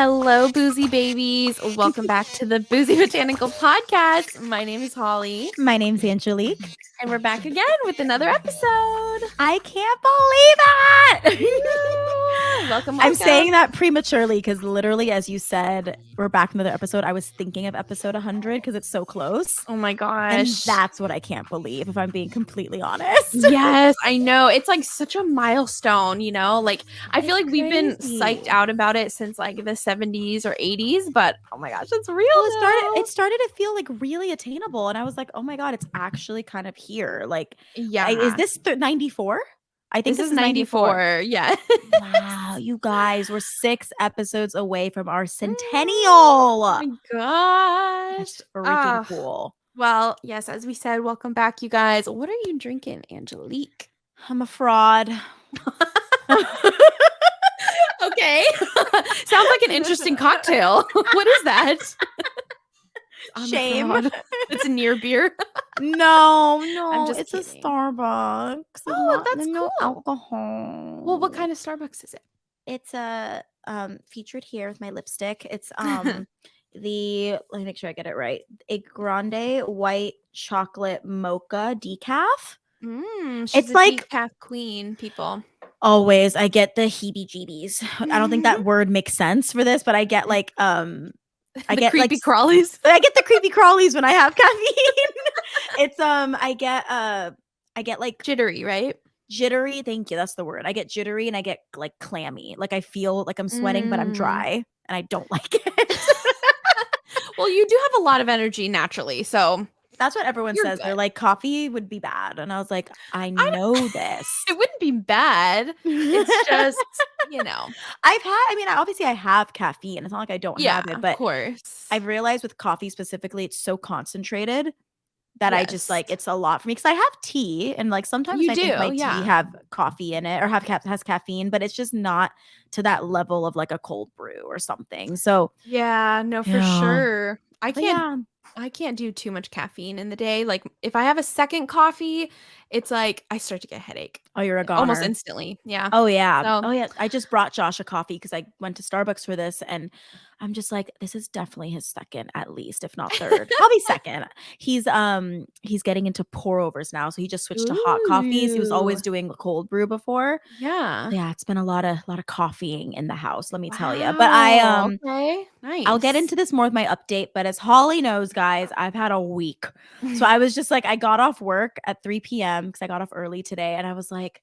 Hello, Boozy Babies. Welcome back to the Boozy Botanical Podcast. My name is Holly. My name's Angelique. And we're back again with another episode. I can't believe it! Welcome. I'm saying that prematurely because literally, as you said, we're back in another episode. I was thinking of episode 100 because it's so close. Oh my gosh. And that's what I can't believe, if I'm being completely honest. Yes, I know. It's like such a milestone, you know? Like, I feel like we've been psyched out about it since like the 70s or 80s, but oh my gosh, it's real. Well, it started to feel like really attainable. And I was like, oh my God, it's actually kind of here. Like, yeah. Is this 94? I think this is 94. Yeah. Wow, you guys, we're 6 episodes away from our centennial. Oh my gosh. That's freaking cool. Well, yes, as we said, welcome back, you guys. What are you drinking, Angelique? I'm a fraud. Okay. Sounds like an interesting cocktail. What is that? Shame. It's a near beer. No, I'm just it's kidding. A Starbucks. Oh, that's cool. No alcohol. Well, what kind of Starbucks is it? It's a featured here with my lipstick. It's let me make sure I get it right. A grande white chocolate mocha decaf. She's like decaf queen, people. Always, I get the heebie-jeebies. I don't think that word makes sense for this, but I get like I get creepy like crawlies. I get the creepy crawlies when I have caffeine. It's I get like jittery, right? Jittery, thank you. That's the word. I get jittery and I get like clammy. Like I feel like I'm sweating, but I'm dry and I don't like it. Well, you do have a lot of energy naturally, so that's what everyone says. Good. They're like, coffee would be bad. And I was like, I know this. It wouldn't be bad. It's just, you know. Obviously I have caffeine. It's not like I don't have it, but of course. I've realized with coffee specifically, it's so concentrated that I just like, it's a lot for me. Because I have tea and like sometimes I think my tea have coffee in it or has caffeine, but it's just not to that level of like a cold brew or something. So yeah, no, for sure. I can't do too much caffeine in the day. Like if I have a second coffee, it's like I start to get a headache. Oh, you're a goner. Almost instantly. Yeah. Oh yeah. I just brought Josh a coffee because I went to Starbucks for this and I'm just like, this is definitely his second, at least, if not third. Probably second. He's getting into pour overs now. So he just switched to hot coffees. He was always doing cold brew before. Yeah. Yeah, it's been a lot of coffeeing in the house, let me tell you. But okay. Nice. I'll get into this more with my update, but as Holly knows, guys, I've had a week. So I was just like, I got off work at 3 p.m. because I got off early today, and I was like,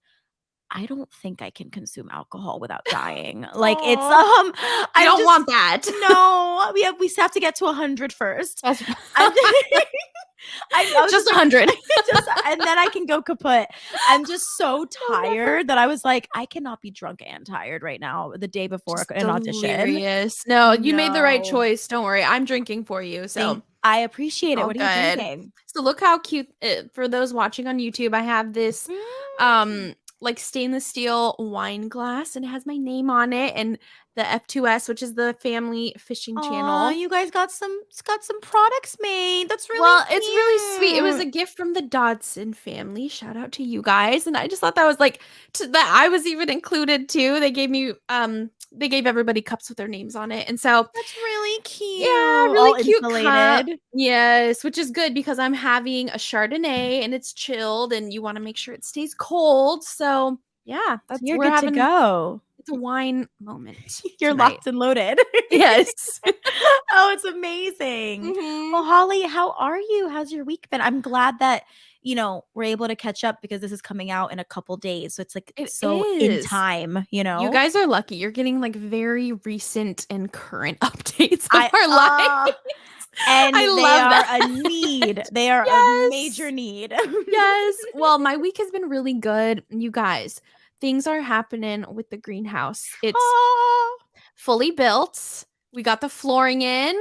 I don't think I can consume alcohol without dying. Like it's I don't want that. No, we have to get to 100 first. I was just 100. And then I can go kaput. I'm just so tired that I was like, I cannot be drunk and tired right now the day before an audition. No, you made the right choice. Don't worry. I'm drinking for you. So I appreciate it. What are you drinking? So look how cute. For those watching on YouTube, I have this like stainless steel wine glass and it has my name on it and the F2S, which is the family fishing channel. You guys got some products made. That's really cute. It's really sweet. It was a gift from the Dodson family. Shout out to you guys. And I just thought that was like that I was even included too. They gave me they gave everybody cups with their names on it. And so that's really cute. Yeah, really cute cup. Yes, which is good because I'm having a Chardonnay and it's chilled and you want to make sure it stays cold. So yeah, that's you're good to go. It's a wine moment. You're locked and loaded. Yes. Oh, it's amazing. Well, Holly, how are you? How's your week been? I'm glad that we're able to catch up because this is coming out in a couple days. So it's like in time, You guys are lucky. You're getting like very recent and current updates of our life. And I love that. A need. They are a major need. Yes. Well, my week has been really good. You guys, things are happening with the greenhouse. It's fully built. We got the flooring in.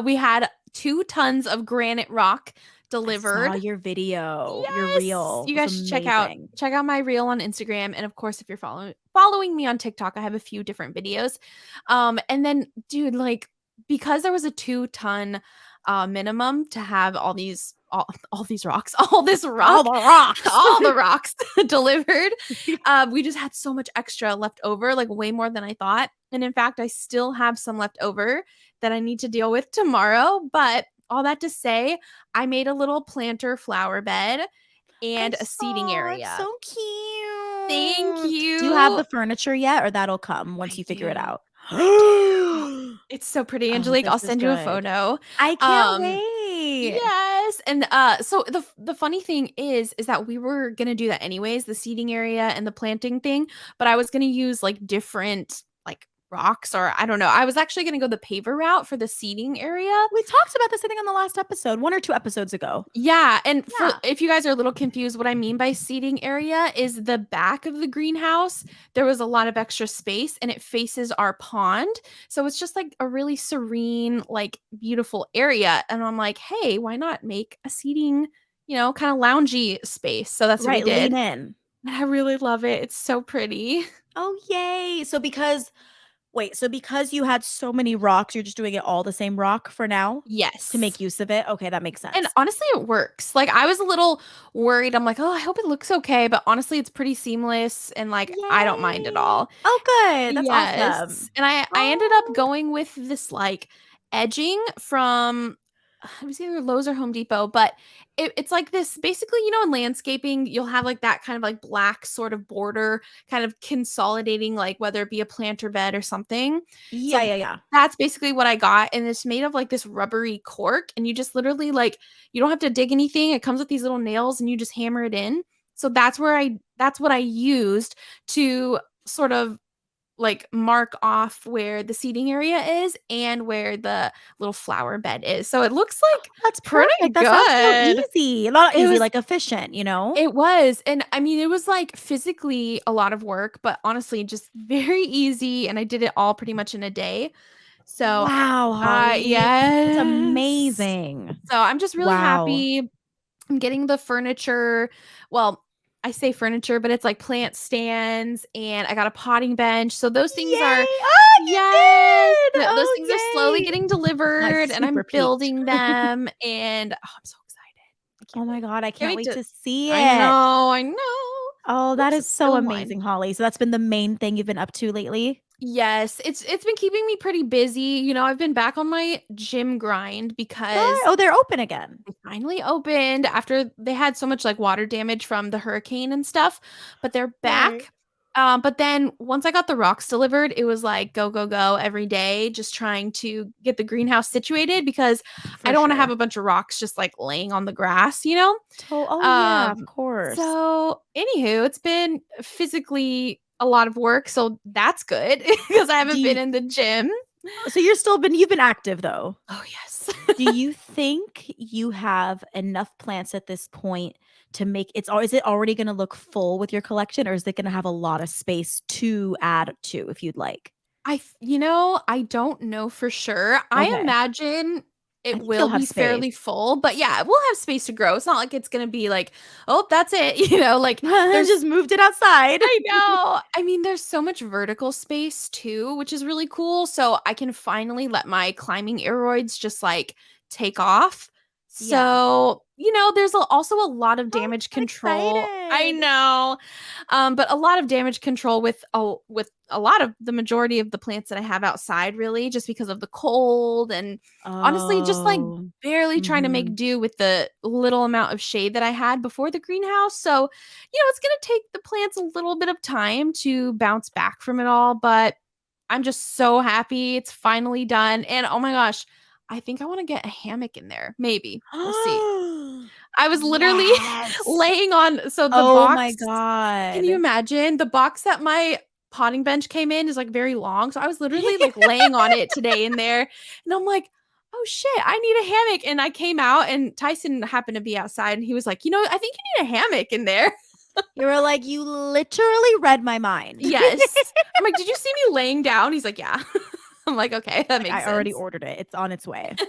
We had 2 tons of granite rock delivered. I saw your video. Yes. Your reel. You guys should check out my reel on Instagram. And of course, if you're following me on TikTok, I have a few different videos. And then, dude, like, because there was a 2-ton minimum to have all these rocks, all this All rock, the rocks. all the rocks delivered. We just had so much extra left over, like way more than I thought. And in fact, I still have some left over that I need to deal with tomorrow. But all that to say, I made a little planter flower bed I and a seating saw. It's area. so Thank cute. Do you have you. the furniture yet, or that'll come once I you figure it do. out? I do. It's so pretty, Oh, Angelique. this I'll is send you a good. photo. I can't Um, wait. yes. And so the funny thing is that we were gonna do that anyways, the seating area and the planting thing, but I was gonna use like different like rocks or I don't know. I was actually gonna go the paver route for the seating area. We talked about this, I think, on the last episode, 1 or 2 episodes ago. Yeah, and for Yeah. if you guys are a little confused, what I mean by seating area is the back of the greenhouse. There was a lot of extra space and it faces our pond. So it's just like a really serene, like beautiful area. And I'm like, hey, why not make a seating, kind of loungy space? So that's what we Right, lean did. in. And I really love it. It's so pretty. Oh, yay. So because you had so many rocks, you're just doing it all the same rock for now to Yes. make use of it? Okay, that makes And sense. honestly, it works. Like I was a little worried. I'm like, oh, I hope it looks okay. But honestly, it's pretty seamless and like I don't mind at Yay. all. Oh, good. That's awesome. Yes. And I ended up Oh. going with this like edging from it was either Lowe's or Home Depot, but it's like this basically, in landscaping, you'll have like that kind of like black sort of border kind of consolidating, like whether it be a planter bed or something. Yeah, So yeah, yeah. that's basically what I got. And it's made of like this rubbery cork. And you just literally like, you don't have to dig anything. It comes with these little nails and you just hammer it in. So that's what I used to sort of like mark off where the seating area is and where the little flower bed is. So it looks like That's pretty perfect. That sounds so good. easy. Not It easy, was like efficient, you know? it was. And I mean, it was like physically a lot of work, but honestly just very easy and I did it all pretty much in a day. So, Wow, Holly. That's yes. amazing. So I'm just really Wow. happy. I'm getting the furniture. Well, I say furniture, but it's like plant stands and I got a potting bench. So those things are Yay! Oh, you yes, did! those Oh, things are slowly yay! getting I delivered and super I'm peaked. building them and I'm so excited. I Oh can't my wait. god, I Can't can't wait wait to to see I it. know, I know. Oh, that Oops, is it's so spilling wine. amazing, Holly. So that's been the main thing you've been up to lately? Yes, it's been keeping me pretty busy. I've been back on my gym grind Good. because Oh, they're open again. they finally opened after they had so much like water damage from the hurricane and stuff, but they're Right. back. But then once I got the rocks delivered, it was like go, go, go every day, just trying to get the greenhouse situated because I For don't want to have sure. a bunch of rocks just like laying on the grass. Oh, yeah, of Um, course. so anywho, it's been physically a lot of work, so that's good because I Do haven't been you in the gym. so you've been active, though. Oh yes. Do you think you have enough plants at this point to make is it already gonna look full with your collection, or is it gonna have a lot of space to add to if you'd like? I don't know for sure. I Okay. imagine I it think you'll will have be space. fairly full, but yeah, we'll have space to grow. It's not like it's gonna be like, oh, that's it. Like Just there's moved it outside. I know. I mean, there's so much vertical space too, which is really cool. So I can finally let my climbing aeroids just like take off. Yeah. So, there's also a lot of Oh, damage I'm control. I excited. know. But a lot of damage control with a lot of the majority of the plants that I have outside, really, just because of the cold and honestly, just like Oh. barely trying to make Mhm. do with the little amount of shade that I had before the greenhouse. So, it's going to take the plants a little bit of time to bounce back from it all, but I'm just so happy it's finally done. And oh my gosh, I think I want to get a hammock in there. Maybe. We'll see. I was literally Yes. laying on the Oh my box. Can you god. imagine? The box that my potting bench came in is like very long. So I was literally like laying on it today in there. And I'm like, oh shit, I need a hammock. And I came out and Tyson happened to be outside and he was like, I think you need a hammock in there. You were like, "You literally read my mind." Yes. I'm like, did you see me laying down? He's like, yeah. I'm like, okay, that Like, makes I already sense. ordered it. It's on its way.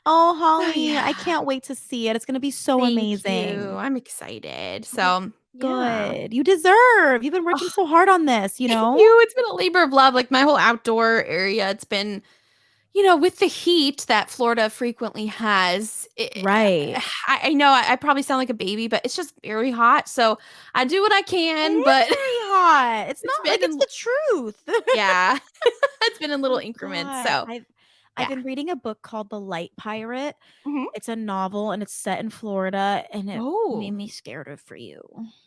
Oh, So Holly, I yeah. can't wait to see it. It's gonna be so Thank you. amazing. I'm excited. Well, So yeah. good. You deserve. You've been working so hard on this, you Thank know? you. It's been a labor of love. Like my whole outdoor area, it's been with the heat that Florida frequently has, Right. I know I probably sound like a baby, but it's just very hot. So I do what I It can, is but very hot. It's it's not like been it's in, the truth. yeah, it's been in little Oh increments. god. So I've yeah. been reading a book called The Light Pirate. Mhm. It's a novel and it's set in Florida and it made Oh, me scared of for you.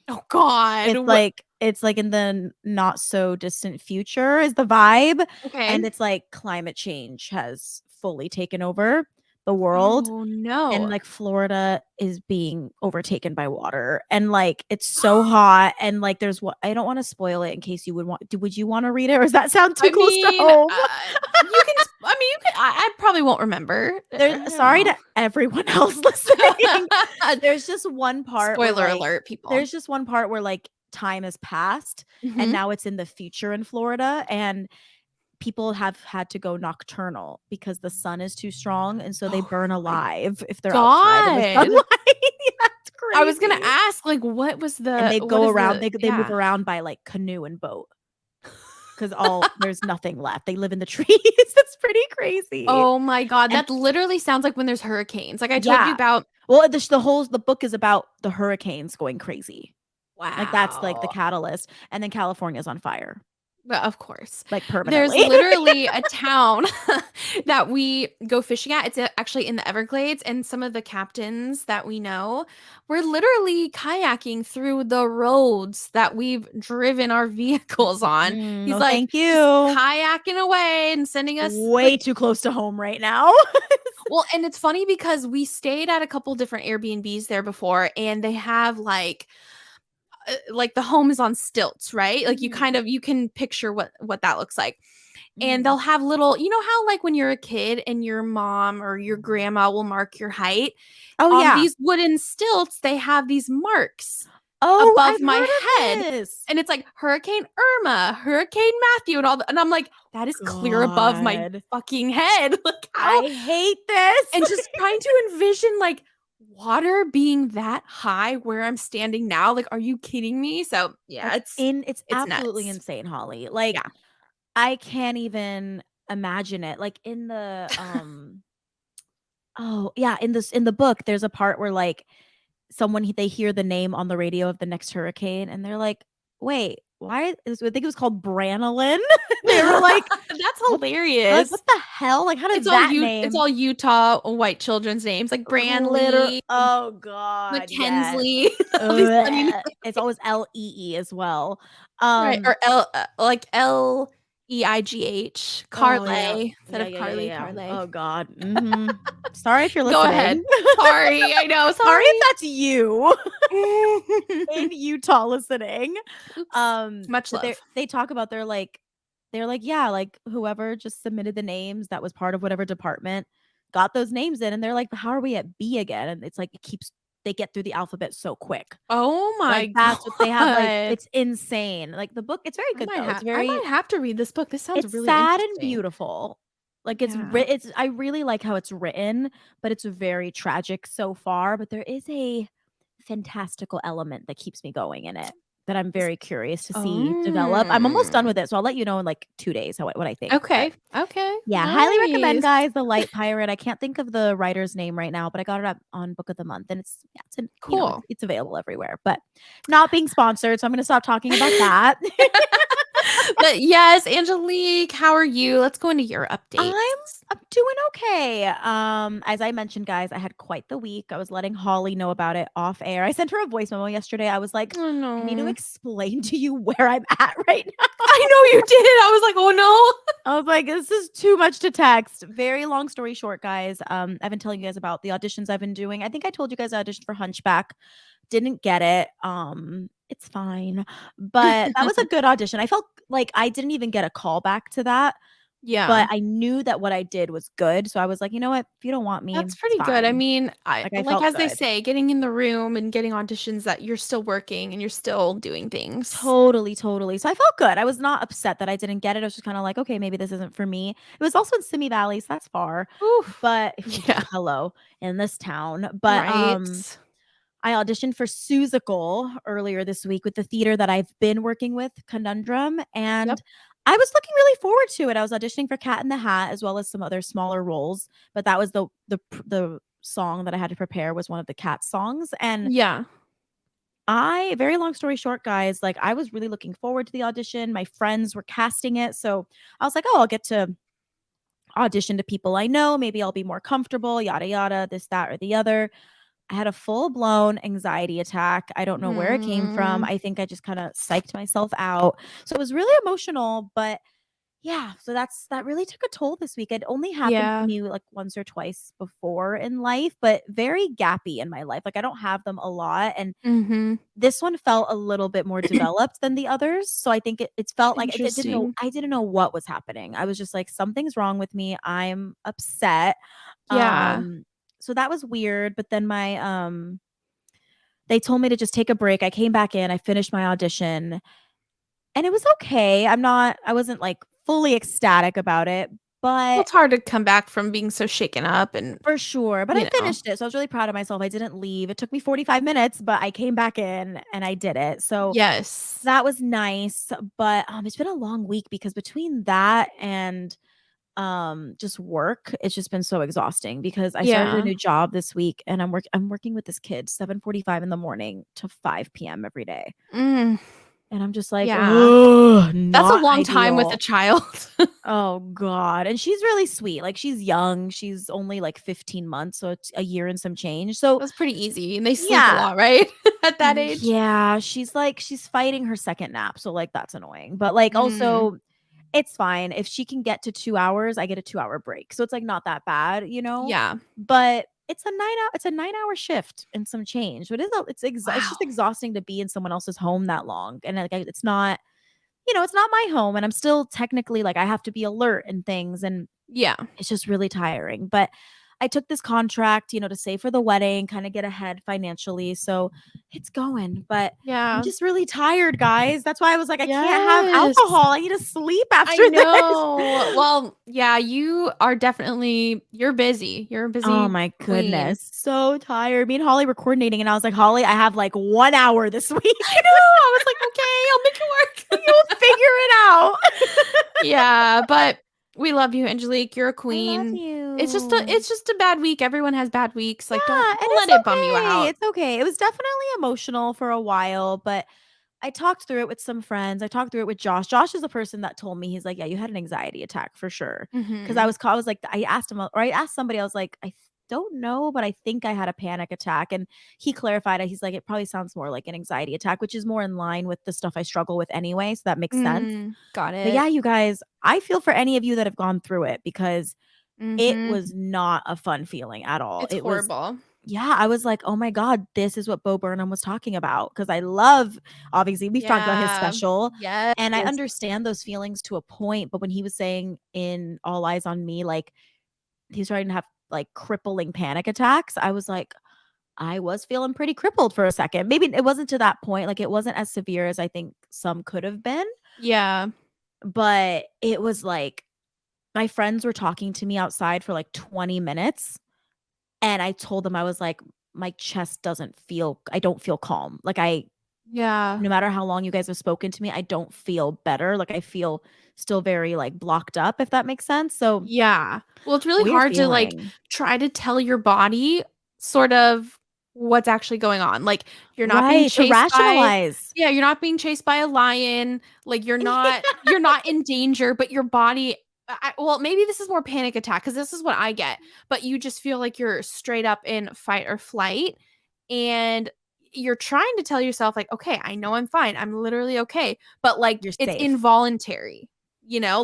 oh God. What? It's like in the not so distant future is the vibe, Okay. and it's like climate change has fully taken over the world. Oh And, no. like, Florida is being overtaken by water, and, like, it's so hot, and, like, there's what I don't wanna spoil it in case you would you wanna read it, or does that sound too I close to mean, home? you can. I mean, you can. I probably won't remember. There's I don't sorry know. to everyone else listening. There's just one part where, Spoiler like alert, people. there's just one part where, like, time has passed, and Mhm. now it's in the future in Florida, and people have had to go nocturnal because the sun is too strong, and so they Oh burn my alive if they're outside in the God. sunlight. That's I was gonna crazy. ask, like, what was And the they what go is around, the they move yeah. around by, like, canoe and boat because all there's nothing left. They live in the trees. It's pretty crazy. Oh my God, And that literally sounds like when there's hurricanes. Like I told you yeah. about. Well, the book is about the hurricanes going crazy. Like, that's, like, the Wow. catalyst, and then California's on fire, But of course. like, There's permanently. literally a town that we go fishing at. It's actually in the Everglades, and some of the captains that we know, we're literally kayaking through the roads that we've driven our vehicles on. He's No, like thank just you. kayaking away and sending us like Way too close to home right now. well, and it's funny because we stayed at a couple different Airbnbs there before, and they have like the home is on stilts, right? Like Mhm, you can picture what that looks like. And mhm. they'll have little, how like when you're a kid and your mom or your grandma will mark your height Oh, on yeah. these wooden stilts, they have these marks Oh, above I've my heard head. of this. And it's like Hurricane Irma, Hurricane Matthew, and I'm like, that is clear above my God. fucking head. Like how I hate this. and just trying to envision like water being that high where I'm standing now. Like, are you kidding me? So yeah, It's it's absolutely nuts. insane, Holly. Like, Yeah. I can't even imagine it. Like, oh, yeah, in the book, there's a part where, like, they hear the name on the radio of the next hurricane, and they're like, "Wait, why is" I think it was called Branolin. They were like, That's "What?" They're like, "What hilarious. the hell? Like, how did that It's name?" all Utah white children's names like Liter Branley, Oh god, yes. Mackenzie, all these funny names. Ugh. It's always Lee as well. Right, Um, or like Leigh, oh, yeah. Carly instead Yeah, of yeah, yeah, yeah, Carly, yeah. Carly. Oh god, mhm. Sorry if you're Go ahead. listening. Sorry, I know, Sorry if sorry. that's you in Utah listening. Oops. Much But love. they talk about they're like, "Yeah, like, whoever just submitted the names that was part of whatever department got those names in," and they're like, "But how are we at B again?" And it's like they get through the alphabet so quick. Oh my Like, that's what they have, like god. it's insane. Like, the book it's very good, though. I might have to read this book. This sounds It's really sad and interesting. beautiful. Like, Yeah. it's I really like how it's written, but it's very tragic so far, but there is a fantastical element that keeps me going in it that I'm S very curious to see develop. I'm almost done Oh. with it, so I'll let you know in, like, 2 days what I think, but Okay, okay, yeah, highly recommend, nice. guys, The Light Pirate. I can't think of the writer's name right now, but I got it up on Book of the Month, and it's yeah, it's Cool. it's available everywhere, but not being sponsored, so I'm gonna stop talking about that. But yes, Angelique, how are you? Let's go into your I'm updates. I'm doing okay. As I mentioned, guys, I had quite the week. I was letting Holly know about it off air. I sent her a voice memo yesterday. I was like, Oh, I need to no. explain to you where I'm at right now. I know you did. I was like, "Oh, no." I was like, this is too much to text. Very long story short, guys. I've been telling you guys about the auditions I've been doing. I think I told you guys I auditioned for Hunchback. Didn't get it. It's fine. But that was a good audition. I felt like I didn't even get a call back to that. Yeah. But I knew that what I did was good, so I was like, "You know what? If you don't want me, That's it's pretty good. I fine." mean, I Like, I like, felt as they good. say, getting in the room and getting auditions that you're still working and you're still doing things. Totally, totally. So I felt good. I was not upset that I didn't get it. I was just kinda like, "Okay, maybe this isn't for me." It was also in Simi Valley, so that's far, Oof. but Yeah. hello, in this town. But, Right. I auditioned for Seussical earlier this week with the theater that I've been working with, Conundrum, and Yep. I was looking really forward to it. I was auditioning for Cat in the Hat as well as some other smaller roles, but that was the song that I had to prepare was one of the Cat songs. And Yeah. very long story short, guys, like I was really looking forward to the audition. My friends were casting it. So I was like, oh, I'll get to audition to people I know. Maybe I'll be more comfortable, yada, yada, this, that, or the other. I had a full blown anxiety attack. I don't know where it came from. Mm, I think I just kind of psyched myself out. So it was really emotional, but yeah, so that really took a toll this week. It only happened to yeah. me like once or twice before in life, but very gappy in my life. Like I don't have them a lot. And Mhm. this one felt a little bit more developed than the others. So I think it felt like Interesting. I didn't know what was happening. I was just like, something's wrong with me. I'm upset. Yeah. Um, so that was weird. But then they told me to just take a break. I came back in, I finished my audition, and it was okay. I wasn't like fully ecstatic about it, Well, but it's hard to come back from being so shaken up and, for sure. But I you know. finished it. So I was really proud of myself. I didn't leave. It took me 45 minutes, but I came back in and I did it. So Yes. that was nice. But it's been a long week because between that and just work, it's just been so exhausting because I started a Yeah. new job this week and I'm working with this kid 7:45 in the morning to 5 p.m. every day. Mm, And I'm just like, yeah. oh, That's a not long time with a ideal. child. Oh god, and she's really sweet, like, she's young, she's only, like, 15 months, so it's a year and some change, so That's pretty easy, and they sleep a yeah. lot, right? At that age? Yeah, she's fighting her second nap, so, like, that's annoying, but, like, Mm, also, it's fine, if she can get to 2 hours, I get a 2-hour break, so it's, like, not that bad, you know? yeah. But it's a 9-hour shift and some change, so it is a it's Wow. just exhausting to be in someone else's home that long, and, like, it's not it's not my home, and I'm still technically like, I have to be alert and things, and Yeah. it's just really tiring, but I took this contract, to save for the wedding, kinda get ahead financially, so it's going, but I'm Yeah. just really tired, guys. That's why I was like, "I can't have Yes. alcohol. I need to sleep I after this." know. Well, yeah, you are definitely you're busy. You're a Oh busy my queen. goodness, so tired. Me and Holly were coordinating, and I was like, "Holly, I have, like, 1 hour this week. I know. I was like, "Okay, I'll make it work." You'll figure it out." Yeah, but we love you, Angelique. You're a I love queen. you. It's just a bad week. Everyone has bad weeks. Like, Yeah, and don't let it's it bum you okay. out. It's okay. It was definitely emotional for a while, but I talked through it with some friends. I talked through it with Josh. Josh is the person that told me, he's like, "Yeah, you had an anxiety attack for sure." Because Mhm. I was like, I asked him, or I asked somebody, I was like, don't know, but I think I had a panic attack. And he clarified it. He's like, it probably sounds more like an anxiety attack, which is more in line with the stuff I struggle with anyway. So that makes sense. Got But yeah, it. you guys, I feel for any of you that have gone through it because it Mhm. was not a fun feeling at all. It's It was horrible. yeah, I was like, "Oh my god, this is what Bo Burnham was talking about." Because I love obviously, we've talked about his Yeah. special, Yes. and I understand those feelings to a point, but when he was saying in All Eyes on Me, like, he's starting to have, like, crippling panic attacks, I was like, I was feeling pretty crippled for a second. Maybe it wasn't to that point, like, it wasn't as severe as I think some could have been, Yeah. but it was like my friends were talking to me outside for, like, 20 minutes, and I told them, I was like, "My chest doesn't feel I don't feel calm." Like, Yeah. no matter how long you guys have spoken to me, I don't feel better. Like, I feel still very, like, blocked up, if that makes sense. So, Yeah. Well, it's really weird hard to, like, feeling. try to tell your body sort of what's actually going on. Like, you're not being Right, to chased by rationalize. yeah, you're not being chased by a lion, like, you're not in danger, but your body well, maybe this is more panic attack because this is what I get, but you just feel like you're straight up in fight or flight, and you're trying to tell yourself, like, "Okay, I know I'm fine. I'm literally okay," but, like, You're it's safe. involuntary,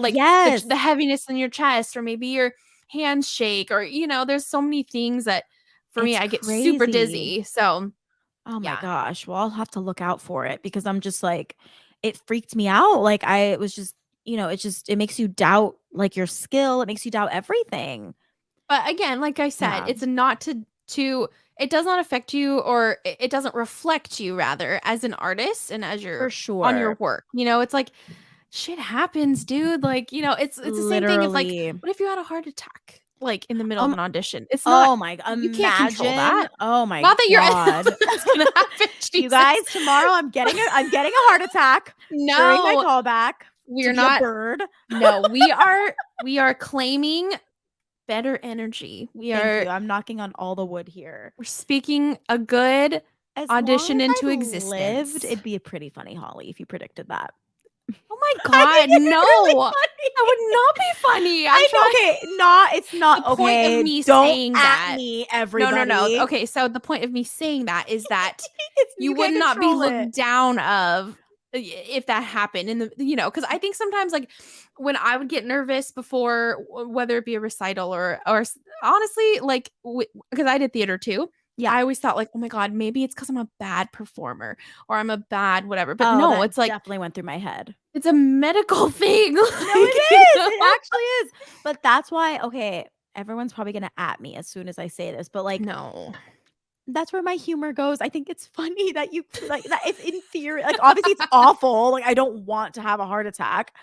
like, Yes. the heaviness in your chest or maybe your hands shake or, there's so many things that for me, It's I get super crazy. dizzy, so, Oh my yeah. gosh. Well, I'll have to look out for it because I'm just like it freaked me out. Like, I was just it makes you doubt, like, your skill. It makes you doubt everything. But again, like I said, Yeah, it's not to it does not affect you or it doesn't reflect you rather as an artist and as for your on your sure. work. It's like shit happens, dude. Like, it's the same thing as like Literally. what if you had a heart attack like in the middle of Um, an audition? It's not oh my you can't control imagine. that. Oh my Not that you're god. that's gonna happen, You Jesus. guys, tomorrow I'm getting a heart attack during my No. callback. to we're be a not. bird. No, we are claiming better energy. Thank you. I'm knocking on all the wood here. We're speaking a good As long audition as I into lived, existence. it'd be a pretty funny, Holly, if you predicted that. Oh my I think god, it'd be really no. That funny. would not be funny. I'm I know. trying. Okay, it's The not point of okay. me Don't saying at that. me, No, no, no. everybody. Okay, so the point of me saying that is that It's you you would can't not be control it. looked down of if that happened in the because I think sometimes like when I would get nervous before whether it be a recital or honestly like because I did theater too. Yeah. I always thought like, oh my god, maybe it's because I'm a bad performer or I'm a bad whatever. But Oh, no, that it's like definitely went through my head. it's a medical thing. No, it Like, is. It actually is. But that's why, okay, everyone's probably gonna at me as soon as I say this, but like no. that's where my humor goes. I think it's funny that you like that it's in theory. Like obviously it's awful. Like I don't want to have a heart attack,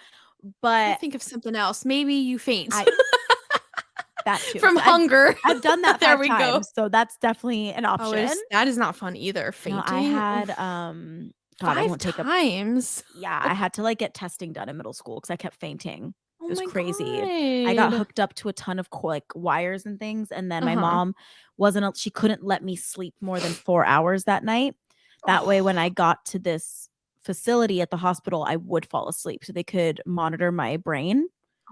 I but think of something else. Maybe you faint I that too. from So I've hunger. I've done that There 5 we go. times, so that's definitely an Oh, it option. is that is not fun either. No, I Fainting. had Oof. God, I 5 won't take a times? yeah, I had to like get testing done in middle school because I kept fainting. Oh It was my crazy. I got god. hooked up to a ton of like wires and things, and then my Uh-huh. mom she couldn't let me sleep more than 4 hours that night. That way, when I Oh. got to this facility at the hospital, I would fall asleep so they could monitor my brain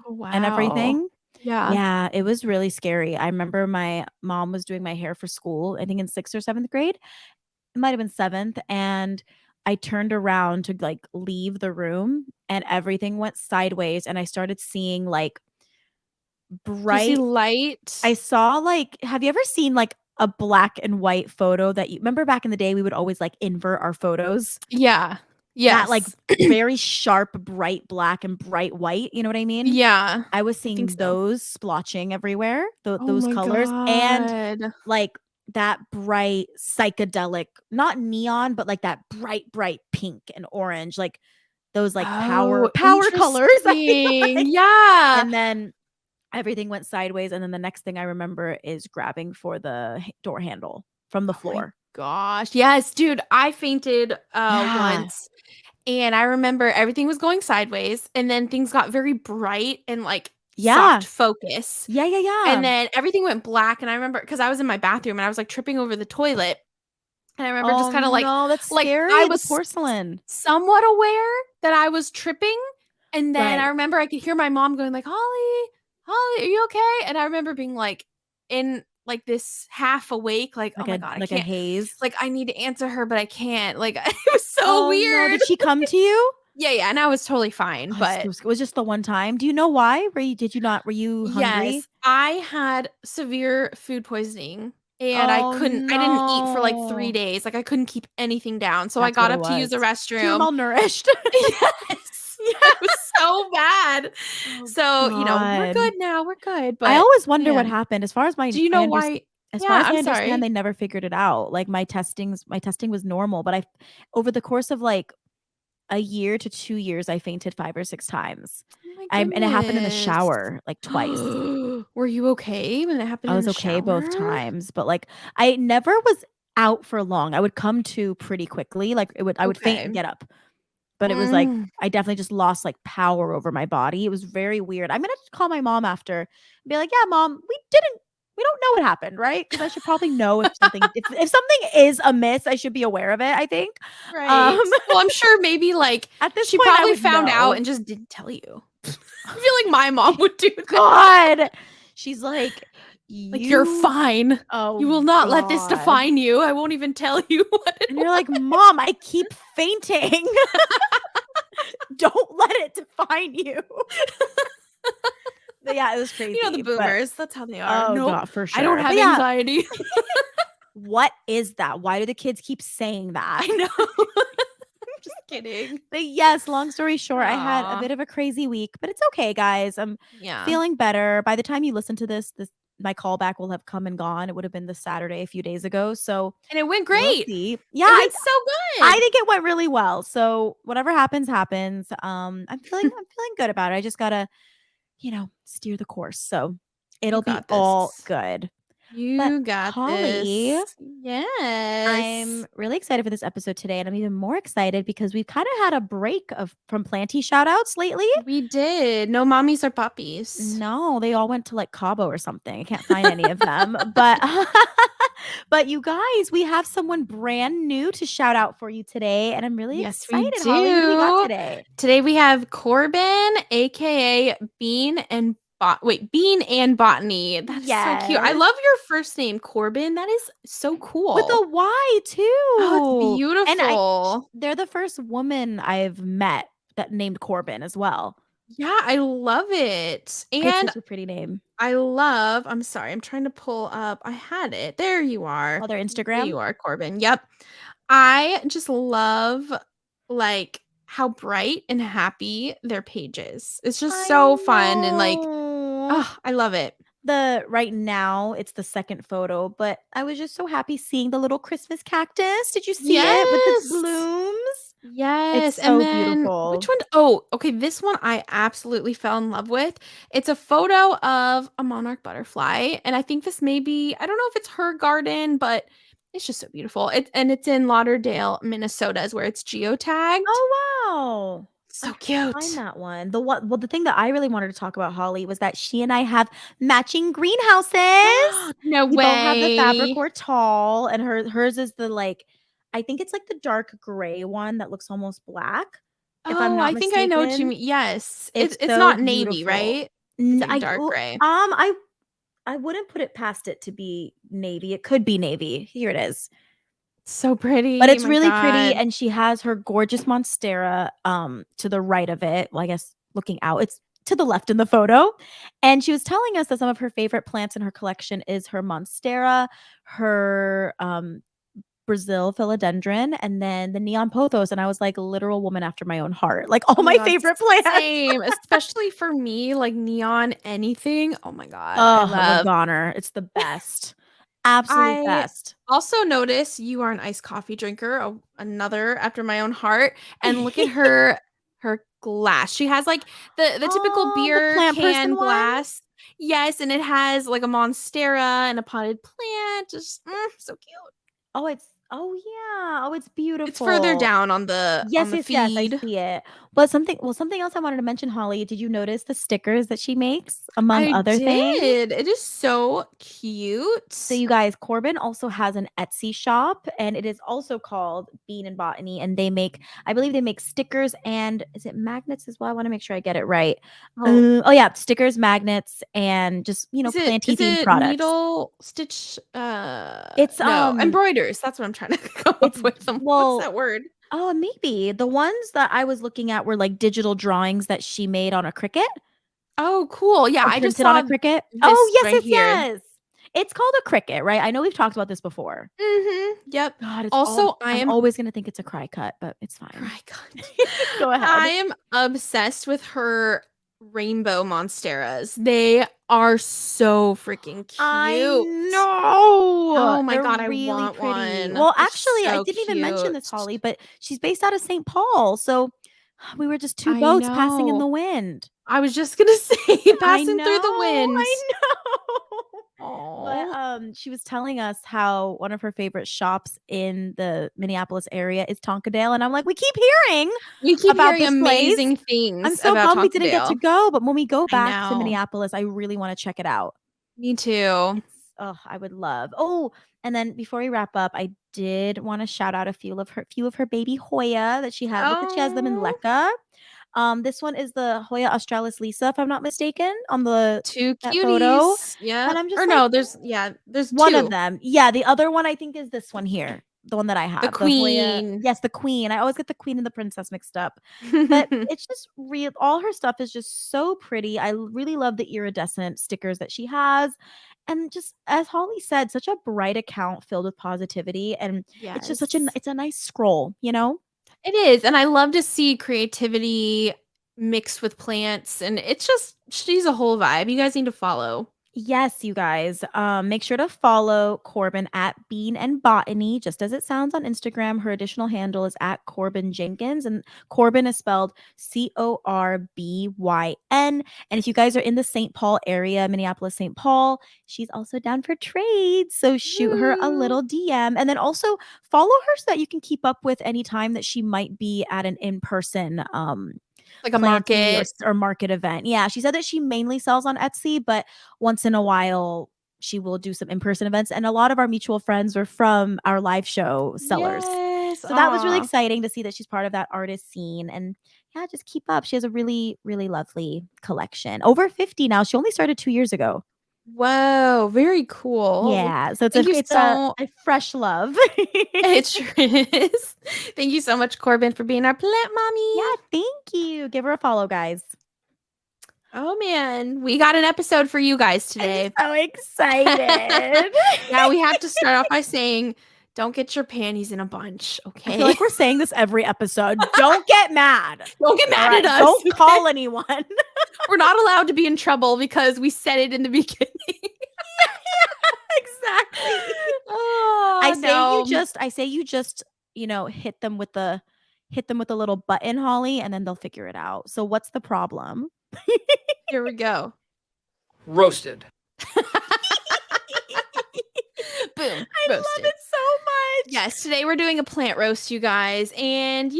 Oh, and wow. everything. Yeah. Yeah, it was really scary. I remember my mom was doing my hair for school, I think in 6th or 7th grade. It might have been 7th, and I turned around to, like, leave the room, and everything went sideways, and I started seeing, like, Do you see bright light? I saw, like have you ever seen, like, a black and white photo that you remember back in the day, we would always, like, invert our photos? Yeah. That, like, Yes. very sharp, bright black and bright white, you know what I mean? Yeah. I was I think seeing so. those splotching everywhere, Oh those my colors, and, god. like, that bright psychedelic not neon, but, like, that bright, bright pink and orange, like, those, like, Oh, power colors, I feel interesting. like, Yeah. and then everything went sideways, and then the next thing I remember is grabbing for the door handle from the Oh my floor. gosh. Yes, dude, I fainted, Yeah. once, and I remember everything was going sideways, and then things got very bright and, like, Yeah. soft focus, Yeah, yeah, and yeah. then everything went black, and I remember because I was in my bathroom, and I was, like, tripping over the toilet, and I remember just Oh, kinda, no, that's like, I scary, the was porcelain. somewhat aware that I was tripping, and then I Right. remember I could hear my mom going like, "Holly, Holly, are you okay?" And I remember being, like, in, like, this half awake, like, "Oh my god, I Like a can't haze. like, I need to answer her, but I can't." Like, it was so Oh, no, weird. did she come to you? Yeah, yeah, and I was totally fine, Oh, it's but it was just the one time? Do you know why? Were you hungry? yes, I had severe food poisoning, and Oh, I didn't eat for, like, 3 no. days, like, I couldn't keep anything down, so I That's what got it up to use the was. So you're restroom. malnourished. Yes. Yeah. It was so bad. Oh So, we're god. good now, we're good, I but always wonder what man, happened. do you know why As far yeah, as I I'm understand, sorry. they never figured it out. Like, my testing was normal, but I over the course of, like, a year to 2 years, I fainted 5 or 6 times. Oh my And it happened in the goodness. shower, like, twice. Were you okay when it happened I in was the okay both shower? times, but, like, I never was out for long. I would come to pretty quickly, like, I would faint and Okay. get up, but it was, like, Mm. I definitely just lost, like, power over my body. It was very weird. I'm gonna call my mom after and be like, "Yeah, mom, we don't know what happened, right? Because I should probably know if something is amiss, I should be aware of it, I think." Um, Right. Well, I'm sure maybe, like, at this she point, I probably would found out know. and just didn't tell you. I feel like my mom would do that. God. She's like, Like, "You're "You" fine. You Oh will not let this god. define you. I won't even tell you what it And you're was." like, "Mom, I keep fainting. Don't let it define you." But yeah, it was You know, the crazy, but boomers, that's how they are. oh "Nope, god, for I don't sure. But have yeah, anxiety." what is that? Why do the kids keep saying that? I know. Just kidding. But yes, long story short, I had a Aw. bit of a crazy week, but it's okay, guys. I'm Yeah. feeling better. By the time you listen to this my callback will have come and gone. It would have been this Saturday a few days ago. So And it went we'll great. see. Yeah, It I went so I good. think it went really well. So whatever happens, happens. I'm feeling good about it. I just gotta, steer the course. So You it'll be got all this. good. But You got Holly, this. Yes. I'm really excited for this episode today, and I'm even more excited because we've kind of had a break of from planty shout outs lately. We did. No mommies or puppies. No, they all went to like Cabo or something. I can't find any of them. But but you guys, we have someone brand new to shout out for you today, and I'm really Yes, we excited, Holly. Who do we got do. today? Today we have Corbin, aka Bean and Botany. That is so cute. I Yes. love your first name, Corbin. That is so With cool. a Y Oh, it's too. And beautiful. they're the first woman I've met that named Corbin as well. Yeah, I love it. It's And such a pretty name. I'm sorry, I'm trying to pull up. I had it. There you are. Oh, their There Instagram? you are, Corbin. Yep. I just love like how bright and happy their page is. It's just I so fun and like, know. oh, I love it. The right now it's the second photo, but I was just so happy seeing the little Christmas cactus. Did you see it with the Yes. blooms? Yes. It's And so then which beautiful. one? Oh, okay. This one I absolutely fell in love with. It's a photo of a monarch butterfly. And I think this may be, I don't know if it's her garden, but it's just so beautiful. It's in Lauderdale, Minnesota, is where it's geotagged. Oh wow. I'm So trying to find cute. that one. The thing that I really wanted to talk about, Holly, was that she and I have matching greenhouses. No We both have the way. Fabricore tall, and hers is the like, I think it's like the dark gray one that looks almost black, if I'm Oh, not I think I know what you mistaken. mean. Yes. It's It's so not navy, beautiful. right? It's N like dark gray. I wouldn't put it past it to be navy. It could be navy. Here it is. So But pretty. it's My really pretty, God. and she has her gorgeous monstera, to the right of it. Well, I guess looking out, it's to the left in the photo. And she was telling us that some of her favorite plants in her collection is her monstera, her Brazil philodendron, and then the neon pothos. And I was like, literal woman after my own heart. Like all Oh my my God. favorite plants. Same. Especially for me, like neon anything. Oh my God. I Oh, a love. goner. It's the best. Absolute I best. also notice you are an iced coffee drinker, another after my own heart. And look at her glass. She has like the typical Oh, the beer plant person can one? glass. Yes, and it has like a monstera and a potted plant. Just so cute. Oh yeah. Oh, it's It's further beautiful. down on the Yes, I feed. see it. But something else I wanted to mention, Holly, did you notice the stickers that she makes among I other things? did. It is so So cute. you guys, Corbin also has an Etsy shop, and it is also called Bean and Botany, and I believe they make stickers and is it magnets as well? I want to make sure I get it right. Oh, Oh yeah, stickers, magnets, and just is it planty is themed it products. needle stitch? It's No, embroiders. That's what I'm trying to come up it's with. What's well, that word? oh, maybe. The ones that I was looking at were like digital drawings that she made on a Cricut Oh, cool. Yeah, or I just printed on a saw Cricut. Oh, this yes, right yes, here. yes. It's called a Cricut, right? I know we've talked about this before. Yep. God, Also, I I'm am always gonna think it's a cry cut, but it's fine. cry cut. Go I ahead. am obsessed with her rainbow monsteras. They are so freaking I cute. know. Oh my They're God, I really want pretty. one. Well, They're actually, I so didn't even mention this, cute. Holly, but she's based out of St. Paul. So we were just two I boats passing in know. the wind. I was just gonna say, I passing through the know, wind. I know. But, Oh, she was telling us how one of her favorite shops in the Minneapolis area is Tonkadale, and I'm like, "We keep hearing we keep about hearing this place." amazing I'm things so about bummed we didn't get to Tonkadale. go, but when we go I back to know. Minneapolis, I really wanna check it out. Me too. It's I would love. Oh, and then before we wrap up, I did wanna shout out a few of her baby Hoya that she had. Looks like she has them in Oh, Lecca. This one is the Hoya australis Lisa, if I'm not mistaken, on two that photo, cuties. Yep. and I'm Or just like, no, there's one of two. them. Yeah, the other one I think is this one here, the one that I The have, the Hoya. queen. Yes, the queen. I always get the queen and the princess mixed up. But it's just real. All her stuff is just so pretty. Really love the iridescent stickers that she has. And just as Holly said, such a bright account filled with positivity. And it's just Yes. it's a nice scroll, you know? It is, and I love to see creativity mixed with plants, and it's just she's a whole vibe. You guys need to follow. Yes, you guys. Make sure to follow Corbin at Bean and Botany, just as it sounds on Instagram. Her additional handle is at Corbin Jenkins, and Corbin is spelled Corbyn. And if you guys are in the St. Paul area, Minneapolis, St. Paul, she's also down for trades. So shoot her a Woo. little DM, and then also follow her so that you can keep up with any time that she might be at an in-person Like a planty market. or market event. Yeah, she said that she mainly sells on Etsy, but once in a while she will do some in-person events, and a lot of our mutual friends were from our live show sellers. Yes. So that was really Aw. exciting to see that she's part of that artist scene. And yeah, just keep up. She has a really, really lovely collection. Over 50 now. She only started 2 years ago. Whoa, very cool. Yeah. So Thank you it's so a fresh love. it sure is. Thank you so much, Corbin, for being our plant Yeah, mommy. thank you. Give her a follow, guys. Oh man, we got an episode for you guys I'm today. so excited. Now we have to start off by saying, don't get your panties in a bunch, I okay? feel like we're saying this every episode. Don't get mad. Don't get mad at us. Don't okay? call anyone. We're not allowed to be in trouble because we said it in the beginning. Exactly. Oh, I no. say you just, hit them with the little button, Holly, and then they'll figure it out. So what's the problem? Here we go. Roasted. Boom. I Roasted. love it so much. Yes, today we're doing a plant roast, you guys. And,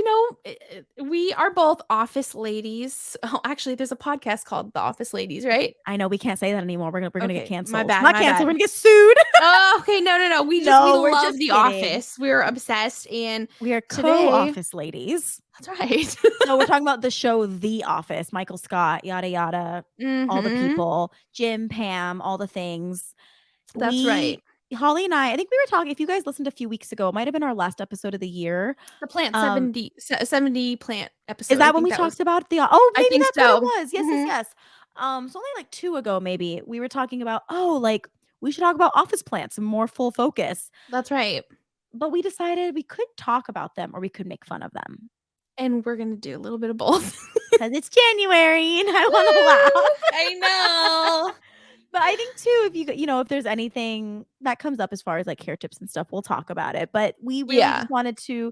we are both office ladies. Oh, actually, there's a podcast called The Office Ladies, right? I know we can't say that anymore. We're gonna get Okay, canceled. my bad, Not my canceled. bad. We're gonna get sued. Oh, okay. No. We No, we're love just The kidding. Office. We're obsessed. And We are today, co-office ladies. that's right. No, we're talking about the show The Office. Michael Scott, yada yada, all the Mhm. people, Jim, Pam, all the things. That's right. Holly and I think we were talking. If you guys listened a few weeks ago, it might have been our last episode of the year. The plant Um, 70 plant episode. Is I that when think we that was. talked about the? Oh, I maybe think that's what so. it was. Yes, yes, Mhm. yes. So only like 2 ago, maybe we were talking about. Oh, like we should talk about office plants and more full focus. That's right. But we decided we could talk about them or we could make fun of them And we're gonna do a little bit of both. because it's January and I want to laugh. I know. But I think too, if if there's anything that comes up as far as like hair tips and stuff, we'll talk about it. But we really Yeah. just wanted to,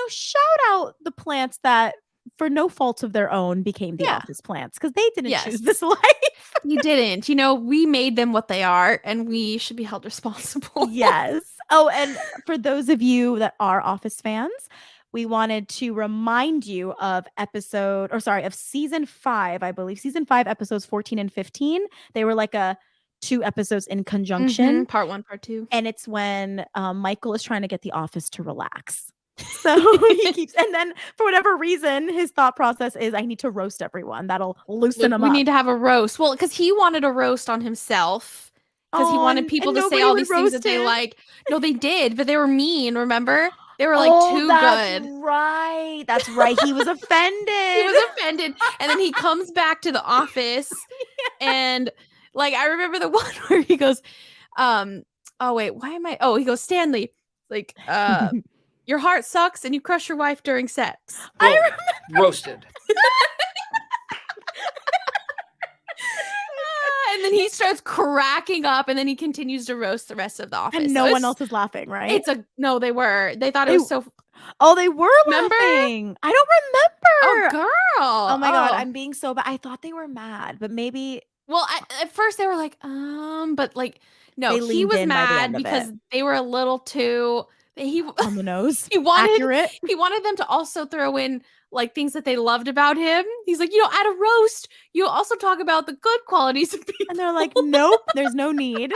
shout out the plants that, for no fault of their own, became the Yeah. office plants because they didn't Yes. choose this life. You didn't. We made them what they are, and we should be held responsible. Yes. Oh, and for those of you that are Office fans, we wanted to remind you of season 5, I believe. Season 5, episodes 14 and 15. They were like 2 episodes in conjunction. Mhm. Part 1, part 2. And it's when Michael is trying to get the office to relax. So he keeps, and then for whatever reason, his thought process is, I need to roast everyone. That'll loosen him We up. need to have a roast. Well, because he wanted a roast on himself. Because he wanted people to say all these things that they like. No, they did, but they were mean, remember? They were like too that's good. right. That's right. He was offended. He was offended. And then he comes back to the office and like I remember the one where he goes, oh wait, why am I he goes, Stanley, like, your heart sucks and you crush your wife during sex. I Boom. remember. Roasted. And then he starts cracking up and then he continues to roast the rest of the office. And no one else is laughing, right? No, they were. They thought it was so. Oh, they were Remember? laughing. I don't Oh, remember. girl. Oh my God. I'm being so bad. I thought they were mad, but maybe. Well, at first they were like, but like, no, They he leaned was in by the mad end of because it. they were a little too. On the nose. He wanted Accurate. He wanted them to also throw in like things that they loved about him. He's like, at a roast, you also talk about the good qualities of people. And they're like, nope, there's no need.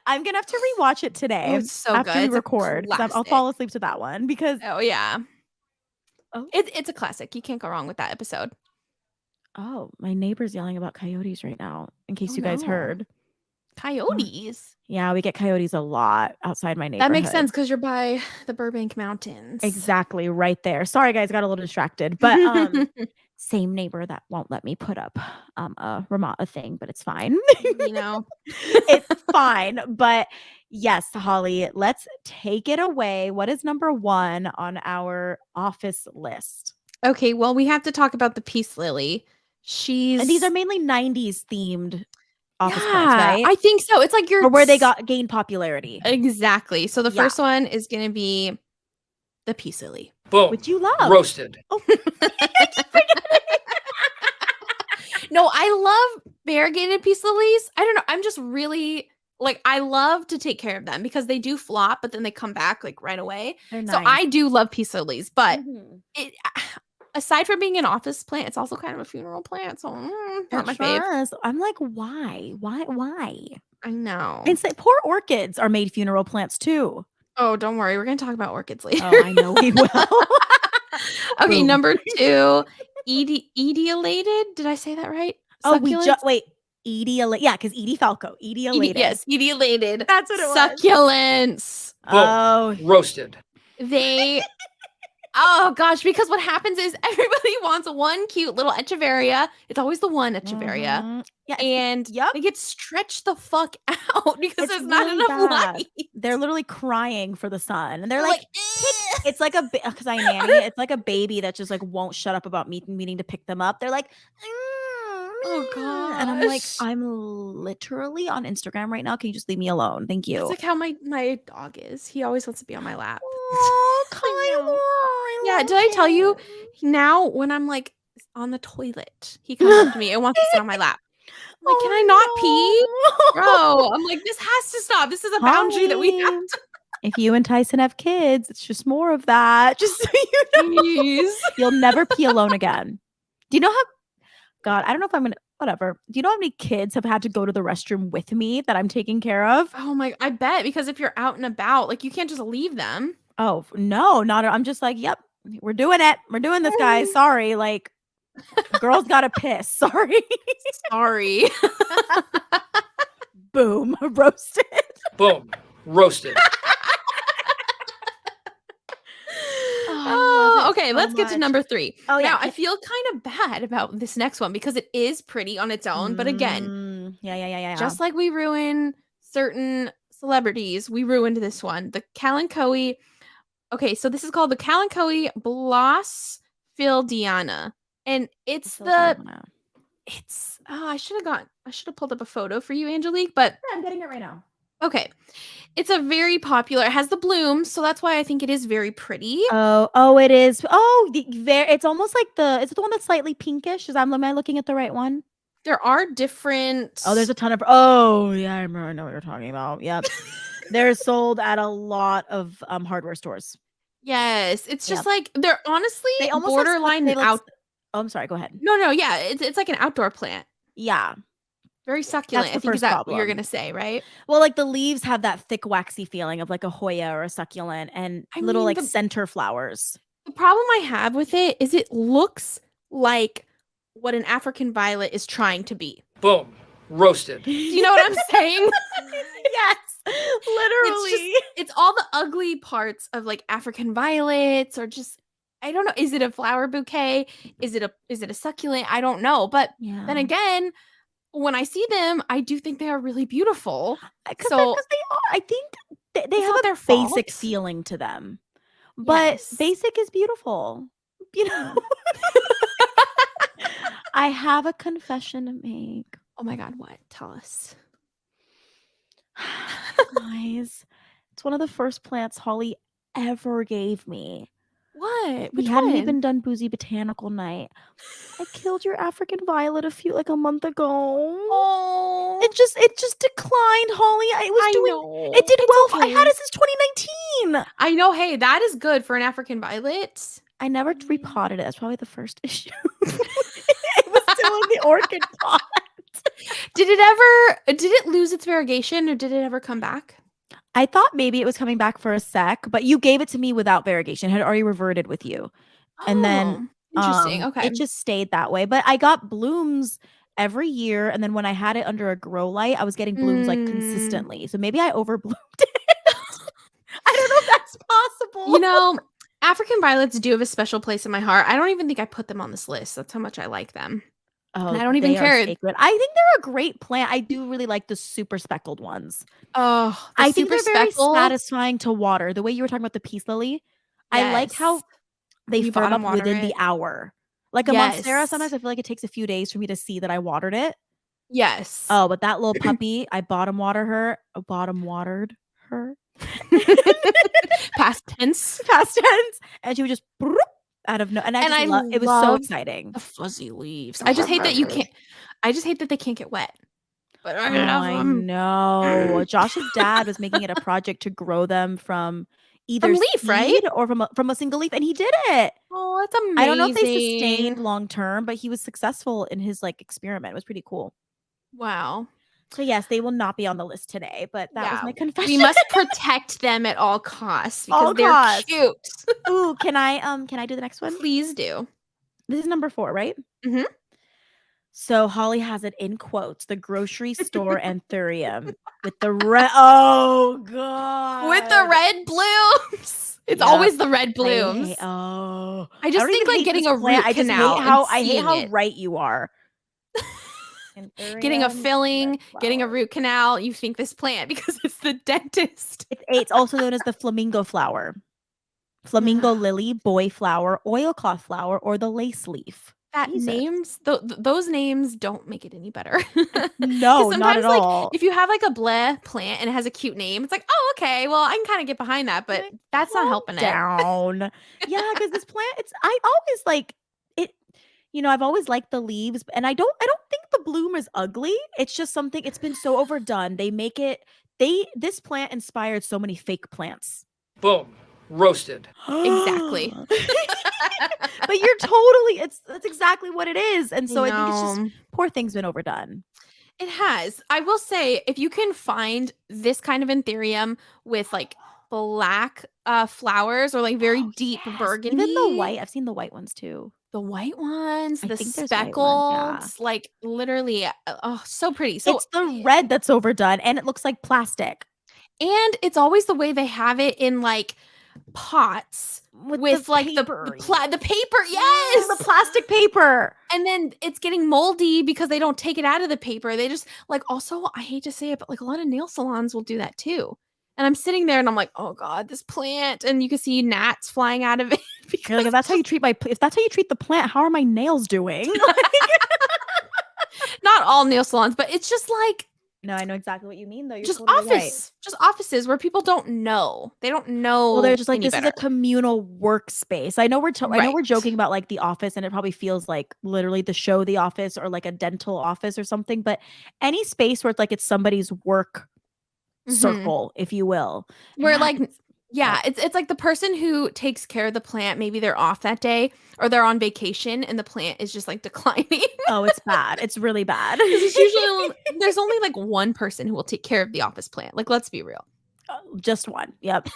I'm gonna have to rewatch it today. Oh, it's so after good. we It's a record. 'Cause I'll classic. fall asleep to that one because Oh yeah. Oh. It's a classic. You can't go wrong with that episode. My neighbor's yelling about coyotes right now, in case Oh, you guys no. heard. Coyotes. Yeah, we get coyotes a lot outside my neighborhood. That makes sense because you're by the Burbank Mountains. Exactly, right there. Sorry guys, got a little distracted. But same neighbor that won't let me put up a thing, but it's fine. It's fine. But yes, Holly, let's take it away. What is number 1 on our office list? Okay, well, we have to talk about the peace lily. And these are mainly 90s themed office plants, right? I think so. It's like or where they gained popularity. Exactly. So the Yeah. first one is going to be the peace lily. Boom. Which you love. Roasted. Oh. No, I love variegated peace lilies. I don't know. I'm just really like, I love to take care of them because they do flop, but then they come back like right away. They're So nice. I do love peace lilies, but Mhm. it, aside from being an office plant, it's also kind of a funeral plant. So not my fave. Is. I'm like, why? Why? I know. And say, poor orchids are made funeral plants too. Oh, don't worry. We're going to talk about orchids later. Oh, I know we will. Okay, Boom. number 2, etiolated. Did I say that right? Oh, we Succulents? just wait. Etiolated. Yeah, because Edie Falco. Etiolated. Yes, etiolated. That's what it was. Succulents. Boom. Oh, Roasted. They oh gosh, because what happens is everybody wants one cute little echeveria. It's always the one echeveria. mhm. Yeah, And yep. they get stretched the fuck out because It's there's not really enough bad. light. They're literally crying for the sun, and they're They're like, "Ugh." it's like because I nanny. It's like a baby that just like won't shut up about meeting to pick them up. They're like, Oh and I'm like, gosh. I'm literally on Instagram right now. Can you just leave me alone? Thank you. It's like how my dog is. He always wants to be on my lap. Oh, I know. Kyler, I Yeah, love did I tell you? him. Now when I'm like on the toilet, he comes up to me and wants to sit on my lap. I'm like, can I not pee? Bro, I'm like, this has to stop. This is a boundary that we have Holly, to. If you and Tyson have kids, it's just more of that. Just so you know, Jeez. you'll never pee alone again. Do you know how? God, I don't know if I'm gonna. Whatever. Do you know how many kids have had to go to the restroom with me that I'm taking care of? Oh my, I bet because if you're out and about, like you can't just leave them. Oh no, not. I'm just like, yep, we're doing it. We're doing this, guys. Sorry, like, girls gotta piss. Sorry. Sorry. Boom, roasted. Boom. Roasted. Oh, okay, let's get to number 3. Oh, yeah. Now, I feel kind of bad about this next one because it is pretty on its own, but again, Yeah. just like we ruin certain celebrities, we ruined this one. The Kalanchoe. Okay, so this is called the Kalanchoe Blossfildiana. And it's I should have pulled up a photo for you, Angelique, but I'm getting it right now. okay. It's a very popular, it has the blooms, so that's why I think it is very pretty. Oh, it is. Oh, it's almost like is it the one that's slightly pinkish? Am I looking at the right one? There are different. Oh, there's a ton of. Oh, yeah, I know what you're talking about. Yep. They're sold at a lot of hardware stores. Yes, it's just like they're honestly They almost borderline out. Oh, I'm sorry. Go ahead. No, yeah, it's like an outdoor plant. Yeah. Very succulent. That's the I think first is that what problem. you're gonna say, right? Well, like the leaves have that thick, waxy feeling of like a Hoya or a succulent, and little like center flowers. The problem I have with it is it looks like what an African violet is trying to be. Boom. Roasted. Do you know what I'm saying? Yes, literally. It's all the ugly parts of like African violets, or just I don't know. Is it a flower bouquet? Is it a succulent? I don't know. But then again, when I see them, I do think they are really beautiful. Because they are. I think they have a basic feeling to them. But basic is beautiful. You know? I have a confession to make. Oh my God, what? Tell us. Guys, it's one of the first plants Holly ever gave me. What? We hadn't even done Boozy Botanical Night. I killed your African violet a month ago. Oh, it just declined, Holly. It did well. Okay. I had it since 2019. I know. Hey, that is good for an African violet. I never repotted it. That's probably the first issue. It was still in the orchid pot. Did it lose its variegation, or did it ever come back? I thought maybe it was coming back for a sec, but you gave it to me without variegation. It had already reverted with you. And then interesting. Okay. It just stayed that way. But I got blooms every year. And then when I had it under a grow light, I was getting blooms like consistently. So maybe I overbloomed it. I don't know if that's possible. You know, African violets do have a special place in my heart. I don't even think I put them on this list. That's how much I like them. Oh, and I don't even care. I think they're a great plant. I do really like the super speckled ones. Oh, I think they're very satisfying to water. The way you were talking about the peace lily, I like how they firm up within the hour. Like a monstera, sometimes I feel like it takes a few days for me to see that I watered it. Yes. Oh, but that little puppy, I bottom watered her. Past tense. Past tense, and she would just broop out of no, and And I it was so love exciting. the fuzzy leaves. I just hate that they can't get wet. But I Oh, love I them. know. Josh's dad was making it a project to grow them from either From leaf, right? seed or from a single leaf, and he did it. Oh, that's I don't know if they amazing. sustained long term, but he was successful in his like experiment. It was pretty cool. Wow. So yes, they will not be on the list today, but that was Yeah. my confession. We must protect them at all costs because All they're costs. cute. Ooh, can I do the next one? Please do. This is number 4, right? Mhm. So Holly has it in quotes, the grocery store anthurium with the red. Oh god. With the red blooms. It's Yep. always the red blooms. I just don't think even like hate getting this a plant. root I just canal hate how it. right you are. Getting a Anthurium, filling, red getting a flower. root canal, you think this plant because it's the dentist. It's also known as the flamingo flower. Flamingo lily, boy flower, oilcloth flower, or the lace leaf. That Jesus. names, those names don't make it any better. No, not at like, all. if you have like a bleh plant and it has a cute name, it's like, oh, okay, well, I can kind of get behind that, but Like, that's not calm helping it. down. Yeah, because this plant, I always like it. I've always liked the leaves, and I don't think the bloom is ugly. It's just something. It's been so overdone. This plant inspired so many fake plants. Boom. Roasted. Exactly. But that's exactly what it is. And so I think it's just poor thing's been overdone. It has. I will say, if you can find this kind of anthurium with like black flowers or like very deep burgundy. Even the white, I've seen the white ones too. The white ones, I the think there's white ones, yeah. speckled, like literally, oh, so pretty. So it's the red that's overdone, and it looks like plastic. And it's always the way they have it in like pots with like paper. the paper. Yes, the plastic paper. And then it's getting moldy because they don't take it out of the paper. They just like, also, I hate to say it, but like a lot of nail salons will do that too. And I'm sitting there and I'm like, oh god, this plant, and you can see gnats flying out of it. You're like, if that's how you treat the plant, how are my nails doing? Not all nail salons, but it's just like, no, I know exactly what you mean though. You're just totally just offices where people don't know. They don't know. Well, they're just like, this better. is a communal workspace. I know we're joking about like The Office, and it probably feels like literally the show The Office or like a dental office or something. But any space where it's somebody's work circle, if you will, where like. Yeah, it's like the person who takes care of the plant, maybe they're off that day or they're on vacation and the plant is just like declining. Oh, it's bad. It's really bad. It's usually there's only like one person who will take care of the office plant. Like, let's be real. Just one. Yep.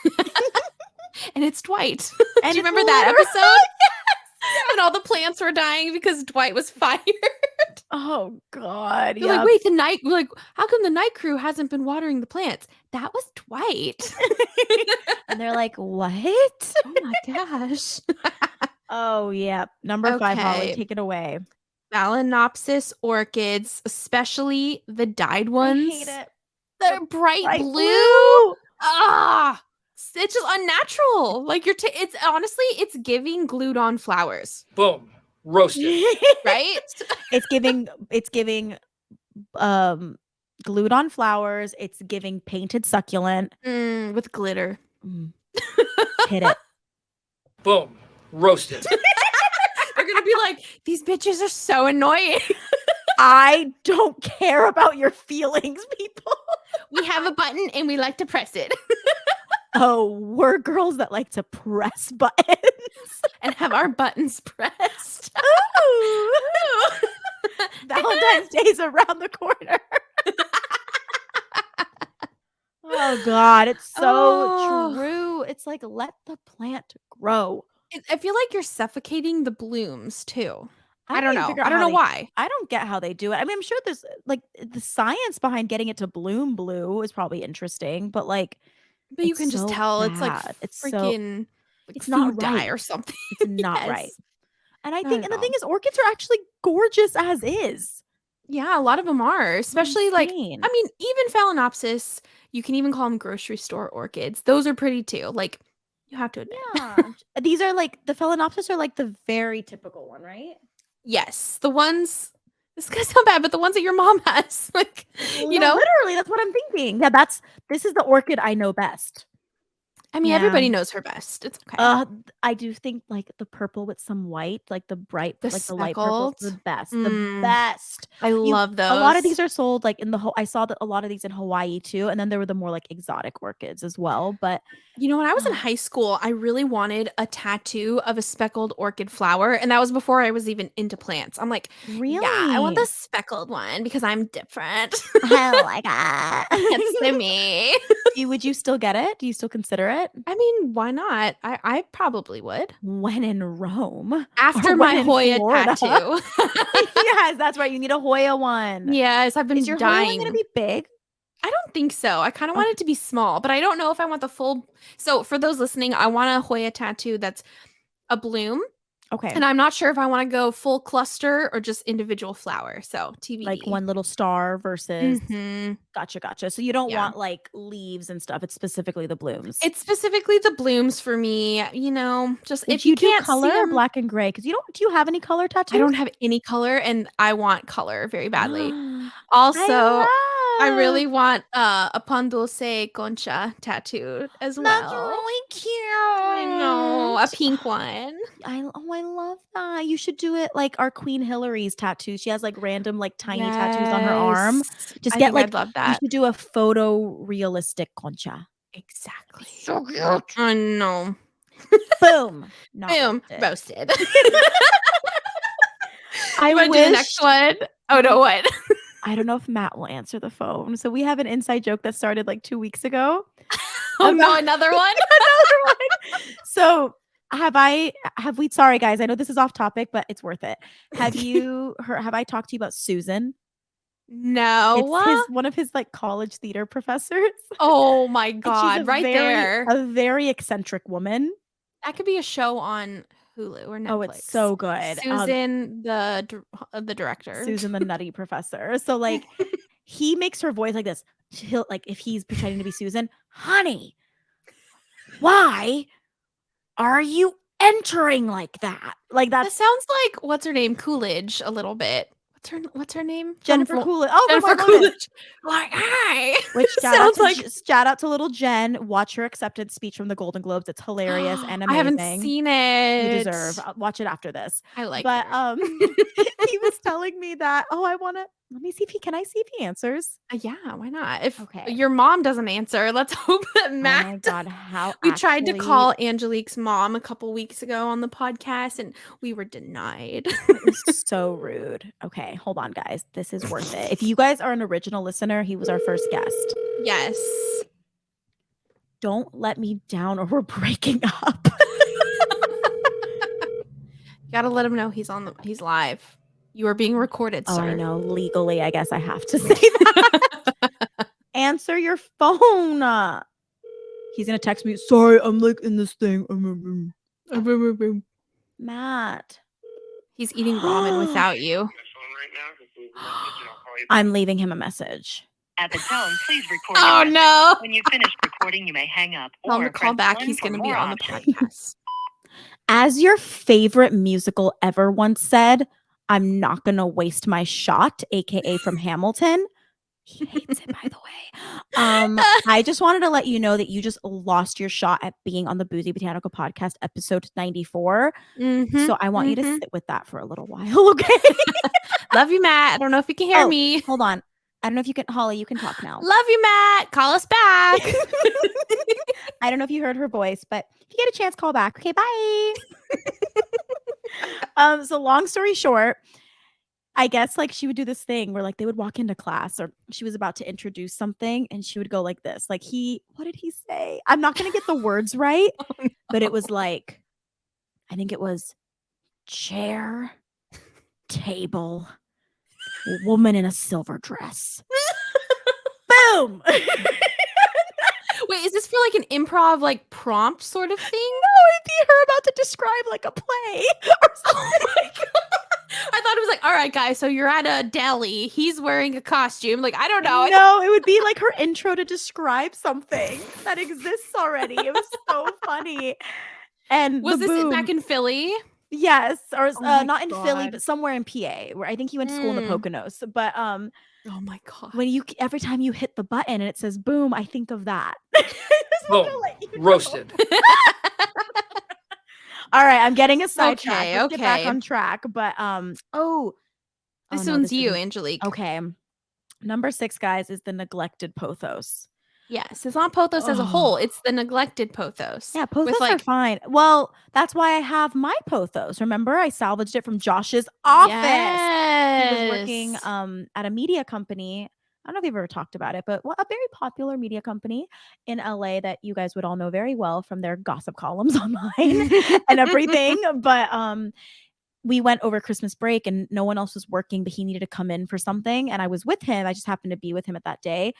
And it's Dwight. And do you remember that episode? When all the plants were dying because Dwight was fired. Oh God. They're like, wait, how come the night crew hasn't been watering the plants? That was Dwight. And they're like, what? Oh my gosh. Oh yeah. Number 5, Holly, take it away. Phalaenopsis orchids, especially the dyed ones. I hate it. They're bright blue. Ah, it's just unnatural. Like it's honestly, it's giving glued on flowers. Boom. Roasted. Right? It's giving glued on flowers. It's giving painted succulent with glitter. Hit it. Boom. Roasted. They're gonna be like, these bitches are so annoying. I don't care about your feelings, people. We have a button and we like to press it. Oh, we're girls that like to press buttons and have our buttons pressed. Ooh. Valentine's Day's around the corner. Oh God, it's so true. It's like, let the plant grow. I feel like you're suffocating the blooms too. I don't know. I don't know why. I don't get how they do it. I mean, I'm sure there's like the science behind getting it to bloom blue is probably interesting, but you can just tell bad. it's like it's freaking it's not right or something. It's not right. And I think, and the thing is, orchids are actually gorgeous as is. Yeah, a lot of them are, especially like, I mean, even Phalaenopsis, you can even call them grocery store orchids. Those are pretty too. Like, you have to admit. Yeah. These are like, the Phalaenopsis are like the very typical one, right? Yes. The ones This is gonna sound bad, but the ones that your mom has, like, Well, you no, know. literally, that's what I'm thinking. Yeah, this is the orchid I know best. I mean, Yeah. everybody knows her best. It's okay. I do think like the purple with some white, like the bright, The like the light purple, the speckled. best, the Mm, best. I love A lot of those. these are sold like in I saw that a lot of these in Hawaii too, and then there were the more like exotic orchids as well. But You know, when I was in high school, I really wanted a tattoo of a speckled orchid flower, and that was before I was even into plants. I'm like, yeah, I want really, the speckled one because I'm different. hell like that. That's so me. Would you still get it? Do you still consider it? I mean, why not? I probably would. When in Rome After or my when in Hoya Florida? tattoo. Yes, that's right. You need a Hoya one. Yes, I've been Is your Hoya one dying. gonna be big? I don't think so. I kind of want Okay. it to be small, but I don't know if I want the full. So for those listening, I want a Hoya tattoo that's a bloom, Okay. and I'm not sure if I want to go full cluster or just individual flower. So TBD. Like one little star versus Mhm. gotcha. So you don't Yeah. want like leaves and stuff. It's specifically the blooms. It's specifically the blooms for me. You know, just Would if you you do can't color see or 'em, black and gray? Because do you have any color tattoos? I don't have any color, and I want color very badly. I Also, I love. really want a Pan Dulce Concha tattooed as That's well. really cute. I know, a pink one. I love that. You should do it like our Queen Hillary's tattoo. She has like random like tiny tattoos on her arm. Yes. Just I get think like I'd love you that. should do a photo realistic concha. Exactly. So cute. I know. Boom. Not Boom. roasted. Roasted. I You wanna do the next one? Oh, no, what? I don't know if Matt will answer the phone. So we have an inside joke that started like 2 weeks ago. Oh, no, another one? Another one. So sorry guys, I know this is off topic, but it's worth it. Have I talked to you about Susan? No. It's one of his like college theater professors. Oh my And she's god, right there. a very eccentric woman. That could be a show on Hulu or Netflix. Oh, it's so good. Susan, the director. Susan the nutty professor. So like he makes her voice like this. He'll like if he's pretending to be Susan, honey, why are you entering like that? Like That that's sounds like what's her name? Coolidge a little bit. What's her name? Jennifer From Coolidge. Oh, Jennifer from White Lotus. Coolidge. Like, hi. Which sounds like shout out to little Jen. Watch her acceptance speech from the Golden Globes. It's hilarious and amazing. I haven't seen it. You deserve. I'll watch it after this. I like But her. he was telling me that. Oh, let me see if he answers. Yeah, why not? If Okay. your mom doesn't answer, let's hope that Matt. Oh my god, how we tried to call Angelique's mom a couple weeks ago on the podcast, and we were denied. It was so rude. Okay, hold on, guys. This is worth it. If you guys are an original listener, he was our first guest. Yes. Don't let me down, or we're breaking up. Gotta let him know he's live. You are being recorded, Oh, sir. I know. Legally, I guess I have to say that. Answer your phone. He's gonna text me. Sorry, I'm like in this thing. Matt. He's eating ramen without you. I'm leaving him a message. At the tone, please record. Oh no. When you finish recording, you may hang up Tell him or to call press back. 1 He's for going to be more on the options. podcast. As your favorite musical ever once said, I'm not gonna waste my shot, aka from Hamilton. He hates it, by the way. I just wanted to let you know that you just lost your shot at being on the Boozy Botanical Podcast episode 94. So I want you to sit with that for a little while, okay? Love you, Matt. I don't know if you can hear me. Hold on. I don't know if you can, Holly, you can talk now. Love you, Matt. Call us back. I don't know if you heard her voice, but if you get a chance, call back. Okay, bye. So long story short, I guess like she would do this thing where like they would walk into class or she was about to introduce something and she would go like this. Like what did he say? I'm not going to get the words right, but it was like, I think it was chair, table, woman in a silver dress. Boom. Wait, is this for like an improv like prompt sort of thing? No, it'd be her about to describe like a play or something. Oh my god. I thought it was like, all right, guys, so you're at a deli. He's wearing a costume. Like, I don't know. No, it would be like her intro to describe something that exists already. It was so funny. And Was this back in Philly? Yes, or Oh my not in Philly, God. but somewhere in PA, where I think he went to school in the Poconos. But Oh my God. when every time you hit the button and it says boom, I think of that. I just wanted to Boom. let you know. Roasted. All right, I'm getting a sidetrack. Okay, Let's get back okay. on track. But This no, one's this you, isn't- Angelique. Okay. Number 6, guys, is the neglected pothos. Yes, it's not pothos as a whole. It's the neglected pothos. Yeah, with pothos are like fine. Well, that's why I have my pothos. Remember, I salvaged it from Josh's office. He was working yes. at a media company. I don't know if you've ever talked about it, but a very popular media company in LA that you guys would all know very well from their gossip columns online and everything. But we went over Christmas break and no one else was working, but he needed to come in for something. And I was with him. I just happened to be with him at that day.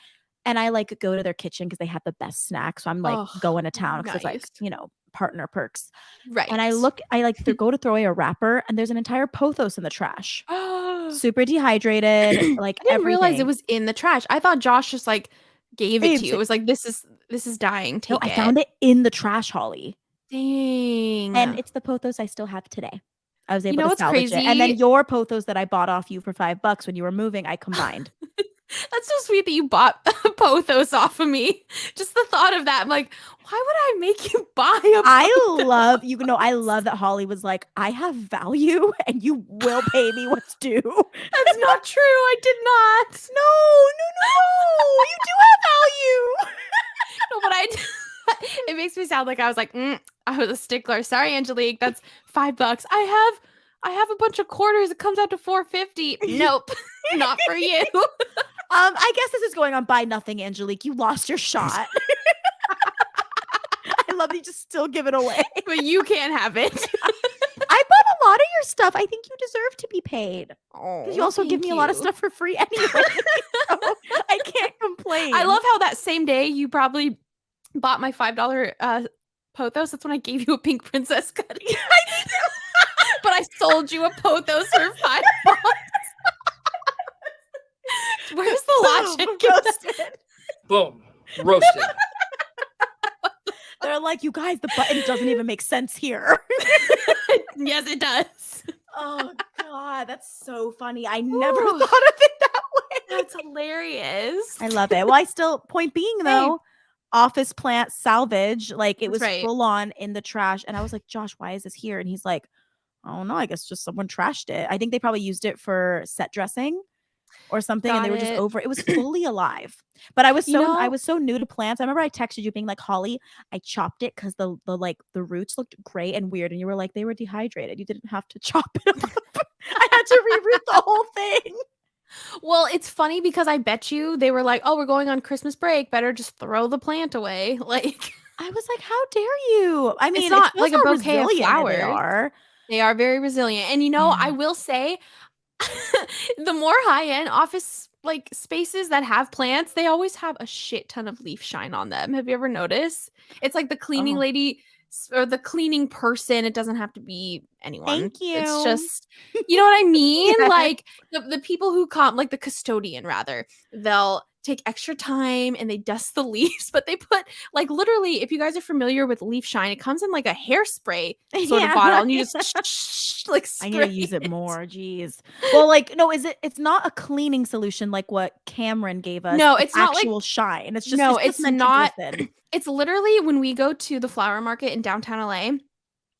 And I like go to their kitchen because they have the best snacks. So I'm like Oh, going to town because it's like, nice. partner perks. Right. And I like to go to throw away a wrapper and there's an entire pothos in the trash. I Super dehydrated, like didn't realize it everything. was in the trash. I thought Josh just like gave it Babes, to you. It was like, this is dying. No, Take I it. found it in the trash, Holly. Dang. And it's the pothos I still have today. I was able know to what's salvage it. And then crazy? your pothos that I bought off you for $5 when you were moving, I combined. That's so sweet that you bought pothos off of me. Just the thought of that. I'm like, why would I make you buy a pothos? I love that Holly was like, I have value and you will pay me what's due. That's not true. I did not. No. You do have value. No, but it makes me sound like I was like, I was a stickler. Sorry, Angelique. That's $5. I have a bunch of quarters. It comes out to $4.50. Nope, not for you. I guess this is going on Buy Nothing, Angelique. You lost your shot. I love that you just still give it away. But you can't have it. I bought a lot of your stuff. I think you deserve to be paid. Oh, Because you also give me a lot of stuff for free anyway. So I can't complain. I love how that same day you probably bought my $5 pothos. That's when I gave you a pink princess cutie. I did. But I sold you a pothos for $5. Where's the logic? Roasted. Boom. Roasted. They're like, you guys, the button doesn't even make sense here. Yes, it does. Oh God, that's so funny. I never thought of it that way. That's hilarious. I love it. Well, point being though, office plant salvage, like it was full on in the trash. And I was like, Josh, why is this here? And he's like, I don't know. I guess just someone trashed it. I think they probably used it for set dressing or something. And they were just over. It was fully alive. But I was so new to plants. I remember I texted you being like, Holly, I chopped it because the roots looked gray and weird. And you were like, they were dehydrated. You didn't have to chop it up. I had to reroot the whole thing. Well, it's funny because I bet you they were like, oh, we're going on Christmas break. Better just throw the plant away. Like, I was like, how dare you? I mean, it's not like a bouquet of flowers. They are very resilient. And I will say the more high-end office spaces that have plants, they always have a shit ton of leaf shine on them. Have you ever noticed? It's like the cleaning lady or the cleaning person. It doesn't have to be anyone. Thank you. It's just, you know what I mean? Yes. Like the people who come, like the custodian rather, they'll take extra time and they dust the leaves, but they put literally, if you guys are familiar with leaf shine, it comes in like a hairspray sort of bottle and you just spray. I need to use it more. Jeez. Well, no, it's not a cleaning solution like what Cameron gave us. No, it's not actual shine. It's just it's not. It's literally when we go to the flower market in downtown LA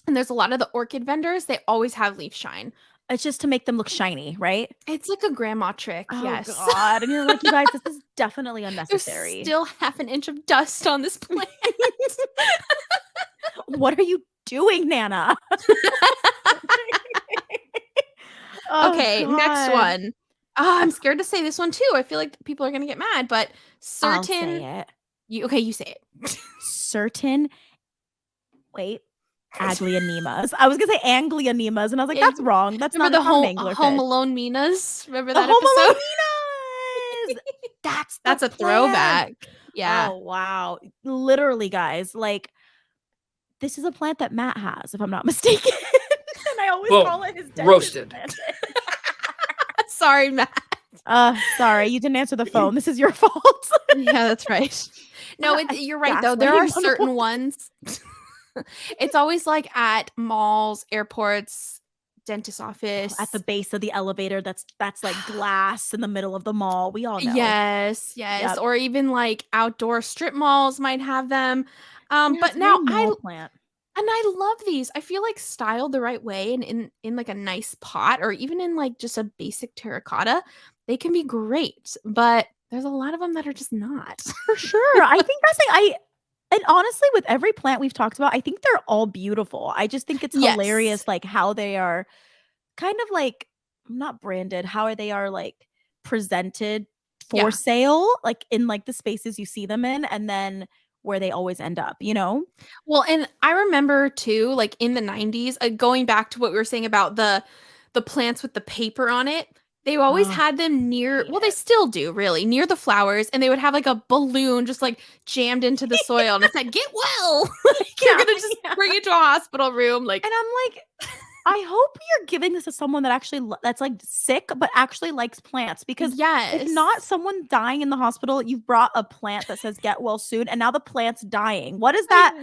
and there's a lot of the orchid vendors, they always have leaf shine. It's just to make them look shiny, right? It's like a grandma trick. Oh, yes. God. And you're like, you guys, this is definitely unnecessary. There's still half an inch of dust on this plant. What are you doing, Nana? Okay, next one. I'm scared to say this one too. I feel like people are gonna get mad, but I'll say it. You say it. Certain. Wait. Aglionemas. I was gonna say anglionemas, and I was like, that's wrong. That's Remember not the Home Alone Minas? Remember the that Home episode? Alone Minas. That's a throwback. Yeah. Oh wow. Literally, guys. This is a plant that Matt has, if I'm not mistaken. And I always call it his dentist roasted. plant. Sorry, Matt. Sorry, you didn't answer the phone. This is your fault. Yeah, that's right. No, you're right though. There are certain ones. It's always like at malls, airports, dentist office. At the base of the elevator that's like glass in the middle of the mall. We all know. Yes. Yep. Or even like outdoor strip malls might have them. Yeah, But it's a very now mall plant. and I love these. I feel like styled the right way and in like a nice pot or even in like just a basic terracotta, they can be great. But there's a lot of them that are just not. For sure. I think that's like and honestly, with every plant we've talked about, I think they're all beautiful. I just think it's hilarious, Yes. like how they are kind of like not branded, how they are like presented for Yeah. sale, like in like the spaces you see them in, and then where they always end up, you know? Well, and I remember too, like in the 90s, going back to what we were saying about the plants with the paper on it. They always Ugh, had them near, hate well, they it. still do really, near the flowers, and they would have like a balloon just like jammed into the soil, and it said, "Get well." Like you're Yeah, gonna just yeah. bring it to a hospital room, like. And I'm like, I hope you're giving this to someone that actually that's like sick, but actually likes plants. Because if not, Yes. someone dying in the hospital, you've brought a plant that says "get well soon," and now the plant's dying. What does I that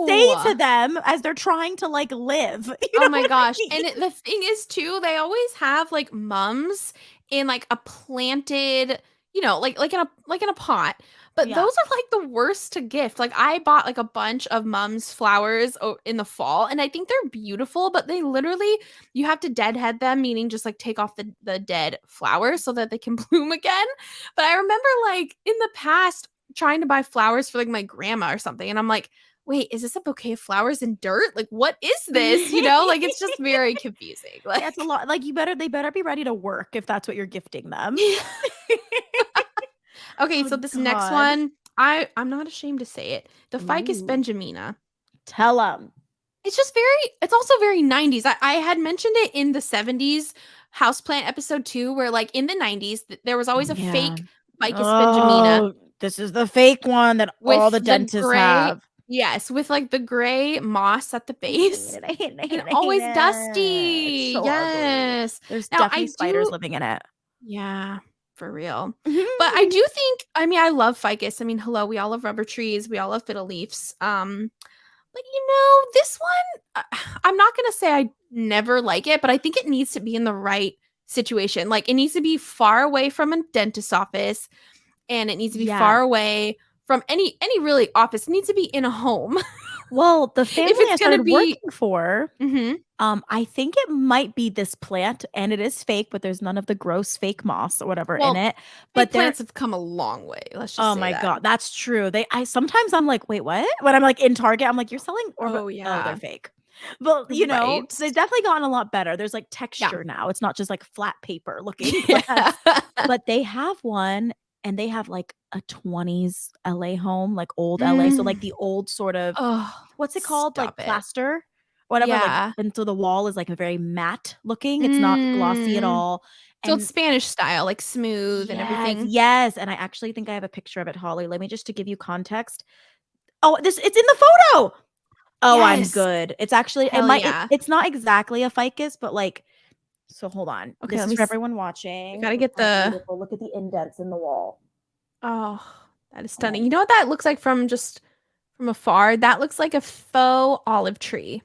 say to know. them as they're trying to like live? You Oh know my what I gosh. And mean? the thing is too, they always have like mums in like a planted, like in a pot. But Yeah. those are like the worst to gift. Like I bought like a bunch of mums flowers in the fall and I think they're beautiful, but they literally you have to deadhead them, meaning just like take off the dead flowers so that they can bloom again. But I remember like in the past trying to buy flowers for like my grandma or something and I'm like, wait, is this a bouquet of flowers and dirt? Like, what is this? Like it's just very confusing. Like, Yeah, it's a lot. Like they better be ready to work if that's what you're gifting them. okay, Oh so this next God. one, I'm not ashamed to say it. The Ficus Ooh. benjamina. Tell them. It's also very 90s. I had mentioned it in the 70s houseplant episode too, where like in the 90s, there was always a Yeah. fake Ficus benjamina This is the fake one that all with the the dentists gray, have. yes, with like the gray moss at the I hate base. it. I hate it. I hate And it. I hate always it. It's dusty. so ugly. Yes. There's Now definitely I spiders do living in it. yeah, for real. But I do think I mean, I love ficus. I mean, hello, we all love rubber trees. We all love fiddle leaves. But this one, I'm not gonna say I never like it, but I think it needs to be in the right situation. Like it needs to be far away from a dentist's office, and it needs to be Yeah. far away from any really office. It needs to be in a home. Well, the family If I it's gonna started be, working for, I think it might be this plant, and it is fake, but there's none of the gross fake moss or whatever in well, it. but But they're plants have come a long way. Let's just oh say my that. God, that's true. I sometimes I'm like, wait, what? When I'm like in Target, I'm like, you're selling Oh they're yeah, fake. But right. they've definitely gotten a lot better. There's like texture now. It's not just like flat paper looking Yeah. plants. But they have one and they have like a 20s LA home, like old LA. So like the old sort of Oh, what's it called? Like stop it. plaster, whatever. Like Yeah. and so the wall is like a very matte looking. It's not glossy at all. So it's And Spanish style, like smooth and everything. yes. And I actually think I have a picture of it, Holly. Let me just to give you context. Oh, it's in the photo. Oh, I'm Yes. good. It's actually Hell yeah. it's not exactly a ficus, but like so hold on. Okay, This let is me for everyone watching. gotta Look get how the beautiful. Look at the indents in the wall. oh, that is Oh my stunning. You know what that looks like from afar? That looks like a faux olive tree.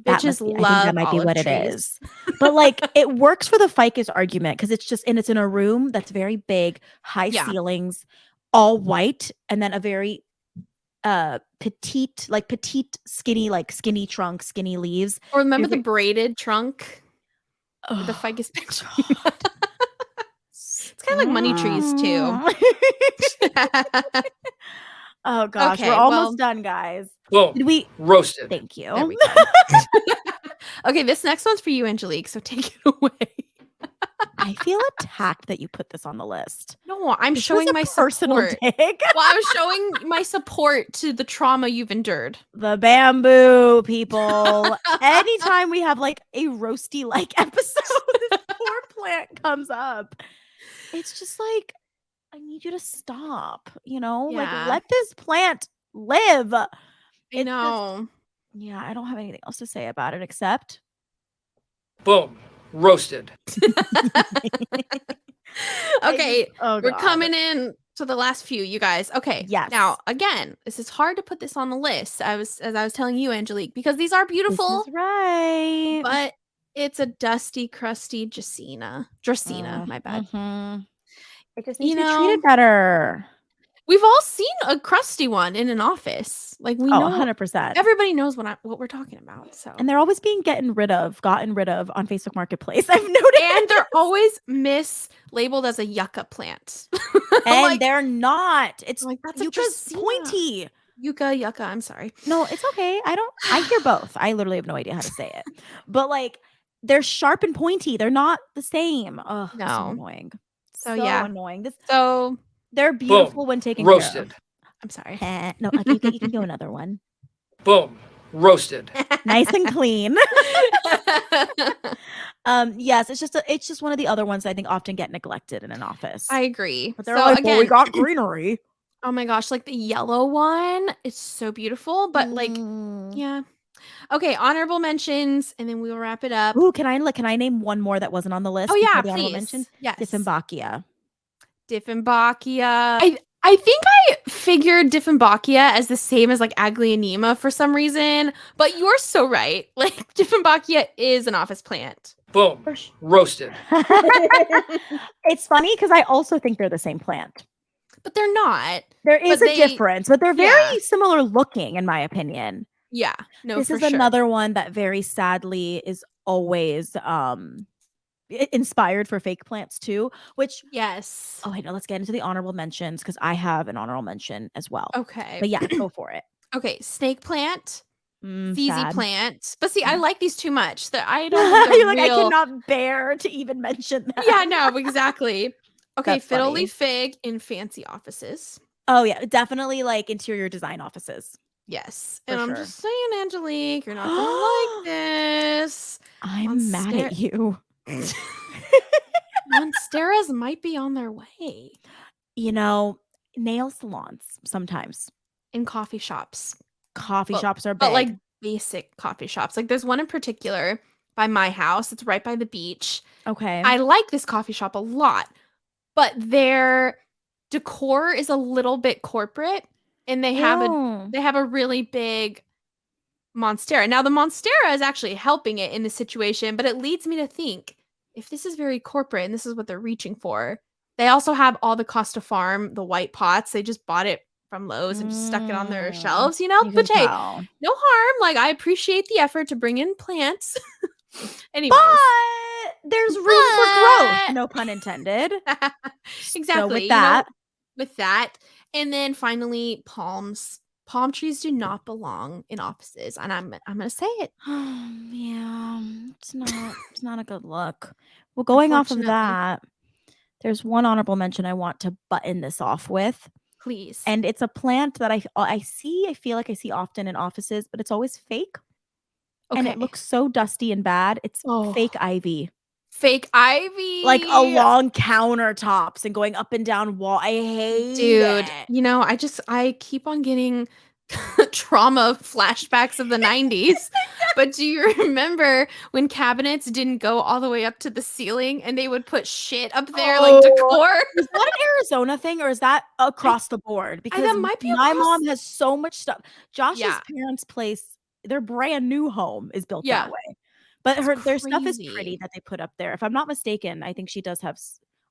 That Bitches must be I think that love might be olive what it trees. is. But like it works for the ficus argument because it's in a room that's very big, high Yeah. ceilings, all white, and then a very petite skinny trunk, skinny leaves. Or remember They're the braided trunk with the Oh, ficus benjamina? It's kind of like money trees too. Oh gosh, we're Okay, well, almost done, guys. Boom. Did we Roasted. Thank you. there we go. Okay, this next one's for you, Angelique. So take it away. I feel attacked that you put this on the list. No, I'm This showing was a my personal support. dig. Well, I was showing my support to the trauma you've endured. The bamboo people. Anytime we have like a roasty like episode, this poor plant comes up. It's just like I need you to stop, Yeah. like let this plant live. I It's just know. yeah, I don't have anything else to say about it except Boom. Roasted. Okay, oh we're God. coming in So the last few, you guys. Okay. Yes. Now, again, this is hard to put this on the list. As I was telling you, Angelique, because these are This beautiful, is right. but it's a dusty, crusty Dracena, my bad. It just needs You to be know, treated better. we've all seen a crusty one in an office. Like we Oh, know 100%. everybody knows what we're talking about. So And they're always being gotten rid of on Facebook Marketplace. I've noticed. and they're always mislabeled as a yucca plant. And like, they're not. It's like that's a Yucca's Dracena. pointy. Yucca. I'm sorry. No, it's okay. I hear both. I literally have no idea how to say it. But like they're sharp and pointy. They're not the same. Oh, so No. annoying. So, So yeah. annoying. So They're beautiful when taken care of. Roasted. I'm sorry. No, you can go another one. Boom. Roasted. Nice and clean. Yes, it's just one of the other ones I think often get neglected in an office. I agree. But they're So like, again, well, we got greenery. oh my gosh, like the yellow one, it's so beautiful, but like, yeah. Okay, honorable mentions, and then we'll wrap it up. Ooh, can I name one more that wasn't on the list? Oh before yeah, the honorable please. mention? Yes. Dieffenbachia. I think I figured Dieffenbachia as the same as like Aglianema for some reason, but you're so right. Like Dieffenbachia is an office plant. Boom. Roasted. It's funny because I also think they're the same plant. But they're not. There is But a difference, but they're yeah. very similar looking, in my opinion. Yeah. No, This for is sure. another one that very sadly is always inspired for fake plants too, which Yes. oh wait, no, let's get into the honorable mentions because I have an honorable mention as well. Okay. But yeah, go for it. Okay, snake plant, feezy Sad. plant. But see, I like these too much. That I don't think they're You're like, I real. cannot bear to even mention that. Yeah, no, exactly. Okay, That's fiddly funny. fig in fancy offices. Oh yeah, definitely like interior design offices. Yes. For And I'm sure. just saying, Angelique, you're not gonna like this. I'm mad at you. Monsteras might be on their way. You know, nail salons sometimes. In coffee shops. Coffee But- shops are big. But like basic coffee shops. Like there's one in particular by my house. It's right by the beach. okay. I like this coffee shop a lot, but their decor is a little bit corporate, and they have a really big monstera. Now the monstera is actually helping it in this situation, but it leads me to think if this is very corporate and this is what they're reaching for, they also have all the Costa Farm, the white pots. They just bought it from Lowe's and just stuck it on their shelves, you know? You Which can hey, tell. no harm. Like I appreciate the effort to bring in plants. Anyways. But there's room for growth, But- no pun intended. Exactly. So with you know, that, with that. And then finally, palms. Palm trees do not belong in offices. And I'm gonna say it. yeah, it's not a good look. Well, going off of Unfortunately. that, there's one honorable mention I want to button this off with. Please. And it's a plant that I feel like I see often in offices, but it's always fake. And it looks so dusty and bad. It's fake ivy. Fake ivy. Like along countertops and going up and down wall. I hate it. You know, I keep on getting trauma flashbacks of the 90s. But do you remember when cabinets didn't go all the way up to the ceiling and they would put shit up there like decor? Is that an Arizona thing or is that across the board? Because that might be my across- mom has so much stuff. Josh's Yeah. parents' place, their brand new home is built Yeah. that way. But their stuff is crazy. pretty that they put up there. If I'm not mistaken, I think she does have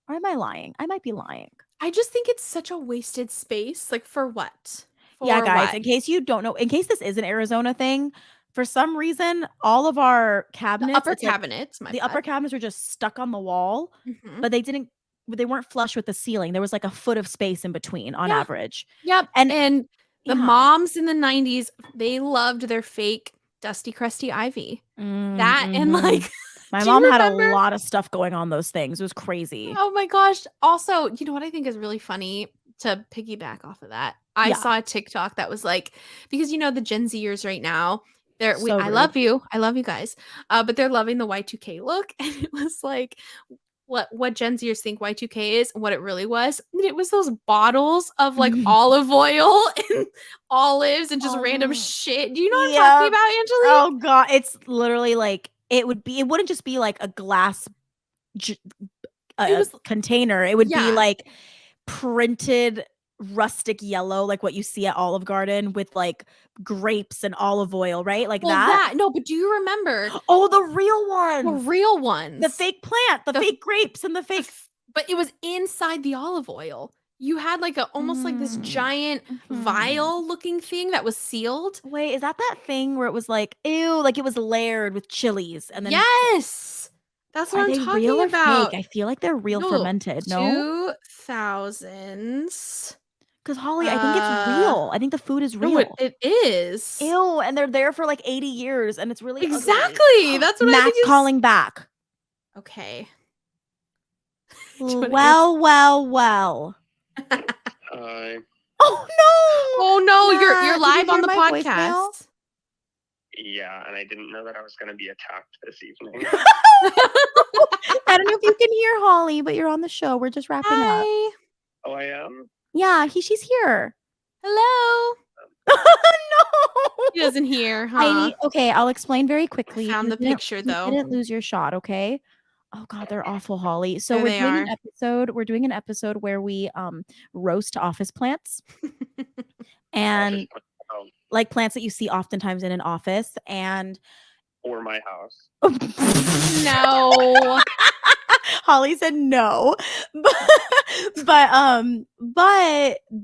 or am I lying? I might be lying. I just think it's such a wasted space. Like for what? Yeah, For guys, what? in case you don't know, in case this is an Arizona thing, for some reason, all of our cabinets, The upper it's like- cabinets. the upper cabinets are just stuck on the wall, Mhm. but they weren't flush with the ceiling. There was like a foot of space in between on Yeah. average. Yep. And- And the Yeah. moms in the 90s, they loved their fake dusty, crusty ivy. That and Mhm. like My do you mom had a remember- lot of stuff going on those things. It was crazy. Oh my gosh. Also, you know what I think is really funny to piggyback off of that? I Yeah. saw a TikTok that was like, because you know the Gen Zers right now, So I rude. love you. I love you guys. But they're loving the Y2K look. And it was like what Gen Zers think Y2K is and what it really was. And it was those bottles of like olive oil and olives and just random Oh. shit. Do you know what I'm talking Yep. about, Angelique? Oh god, it's literally like it wouldn't just be like a glass It was- container. It would Yeah. be like printed rustic yellow, like what you see at Olive Garden with like grapes and olive oil, right? Like that. No, but do you remember Oh, the real the ones. real ones? The fake plant, the fake grapes and the fake. But it was inside the olive oil. You had like almost like this giant Mhm. vial looking thing that was sealed. Wait, is that thing where it was like, ew, like it was layered with chilies and then Yes. That's what are I'm they talking real or about. fake? I feel like they're real fermented, no? 2000s. Because Holly, I think it's real. I think the food is real. No, it is. Ew, and they're there for like 80 years and it's really ugly. Exactly. That's what I think Matt's is calling back. Okay. Well. Hi. Oh no! Oh no, Matt, you're did live you on hear the my voicemail? podcast. Yeah, and I didn't know that I was going to be attacked this evening. I don't know if you can hear Holly, but you're on the show. We're just wrapping up. Hi. Oh, I am? Yeah, she's here. Hello. No. He doesn't hear, huh? Okay, I'll explain very quickly. Found You the didn't- picture, though. You didn't lose your shot, okay? Oh God, they're awful, Holly. So There we're they doing are. an episode. We're doing an episode where we roast office plants and like plants that you see oftentimes in an office and Or my house. No. Holly said no. But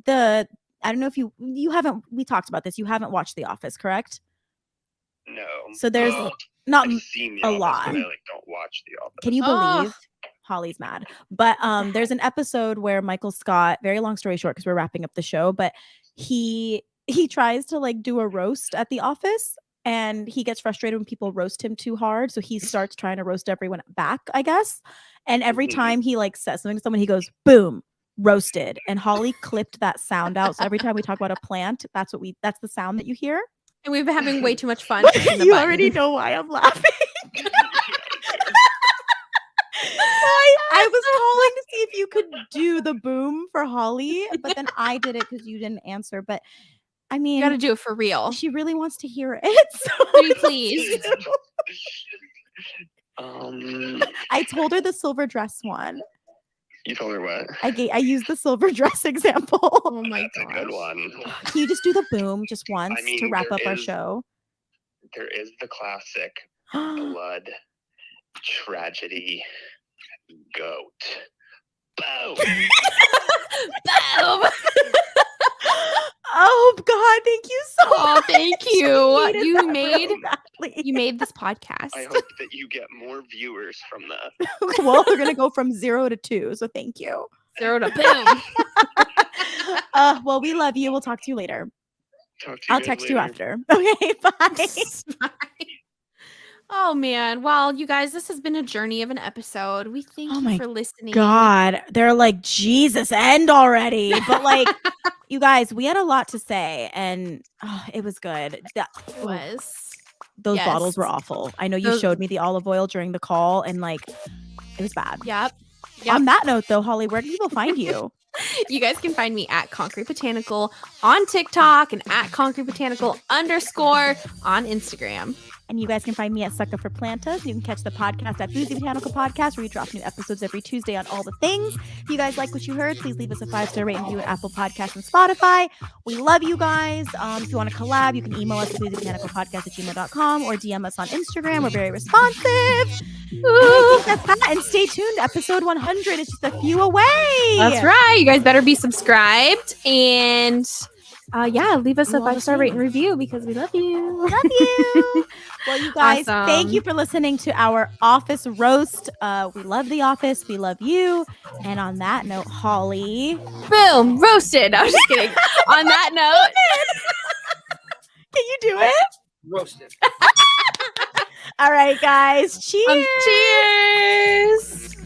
the I don't know if you haven't we talked about this. You haven't watched The Office, correct? No. So there's not I've seen The a Office, lot. but I don't watch The Office. Can you Ugh. believe Holly's mad? But there's an episode where Michael Scott, very long story short because we're wrapping up the show, but he tries to like do a roast at the office and he gets frustrated when people roast him too hard, so he starts trying to roast everyone back, I guess. And every time he like says something to someone, he goes boom, roasted. And Holly clipped that sound out. So every time we talk about a plant, that's the sound that you hear. And we've been having way too much fun. pushing the You button. already know why I'm laughing. I was calling to see if you could do the boom for Holly, but then I did it because you didn't answer. But I mean, You got to do it for real. she really wants to hear it. So Pretty please. I told her the silver dress one. You told her what? I used the silver dress example. Oh my That's a good one. Can you just do the boom just once to mean, wrap there up our is- show? There is the classic blood, tragedy, goat. Boom! Boom. Oh God, thank you so Oh, much. thank I you. needed You that made really badly. you made this podcast. I hope that you get more viewers from that. Well, we're gonna go from 0 to 2, so thank you. 0 to boom. Well, we love you. We'll talk to you later. Talk to you I'll guys text you later. after. Okay, bye. Bye. Oh man. Well, you guys, this has been a journey of an episode. We thank Oh you my for listening. God, they're like, Jesus, end already. But like, you guys, we had a lot to say, and it was good. It was. Those Yes. bottles were awful. I know you Those- showed me the olive oil during the call, and like, it was bad. Yep. On that note, though, Holly, where can people find you? You guys can find me at Concrete Botanical on TikTok and at Concrete Botanical _ on Instagram. And you guys can find me at Sucker for Plantas. You can catch the podcast at Boozy Botanical Podcast, where we drop new episodes every Tuesday on all the things. If you guys like what you heard, please leave us a 5-star rate and review at Apple Podcasts and Spotify. We love you guys. If you want to collab, you can email us at boozybotanicalpodcast@gmail.com or DM us on Instagram. We're very responsive. I think that's that. And stay tuned. Episode 100 is just a few away. That's right. You guys better be subscribed and leave us Do a all the 5-star rate and things. review because we love you. Love you. Well, you guys, thank Awesome. you for listening to our office roast. We love The Office. We love you. And on that note, Holly. Boom, roasted. I was just kidding. On that note, Can you do it? Roasted. All right, guys. Cheers. cheers.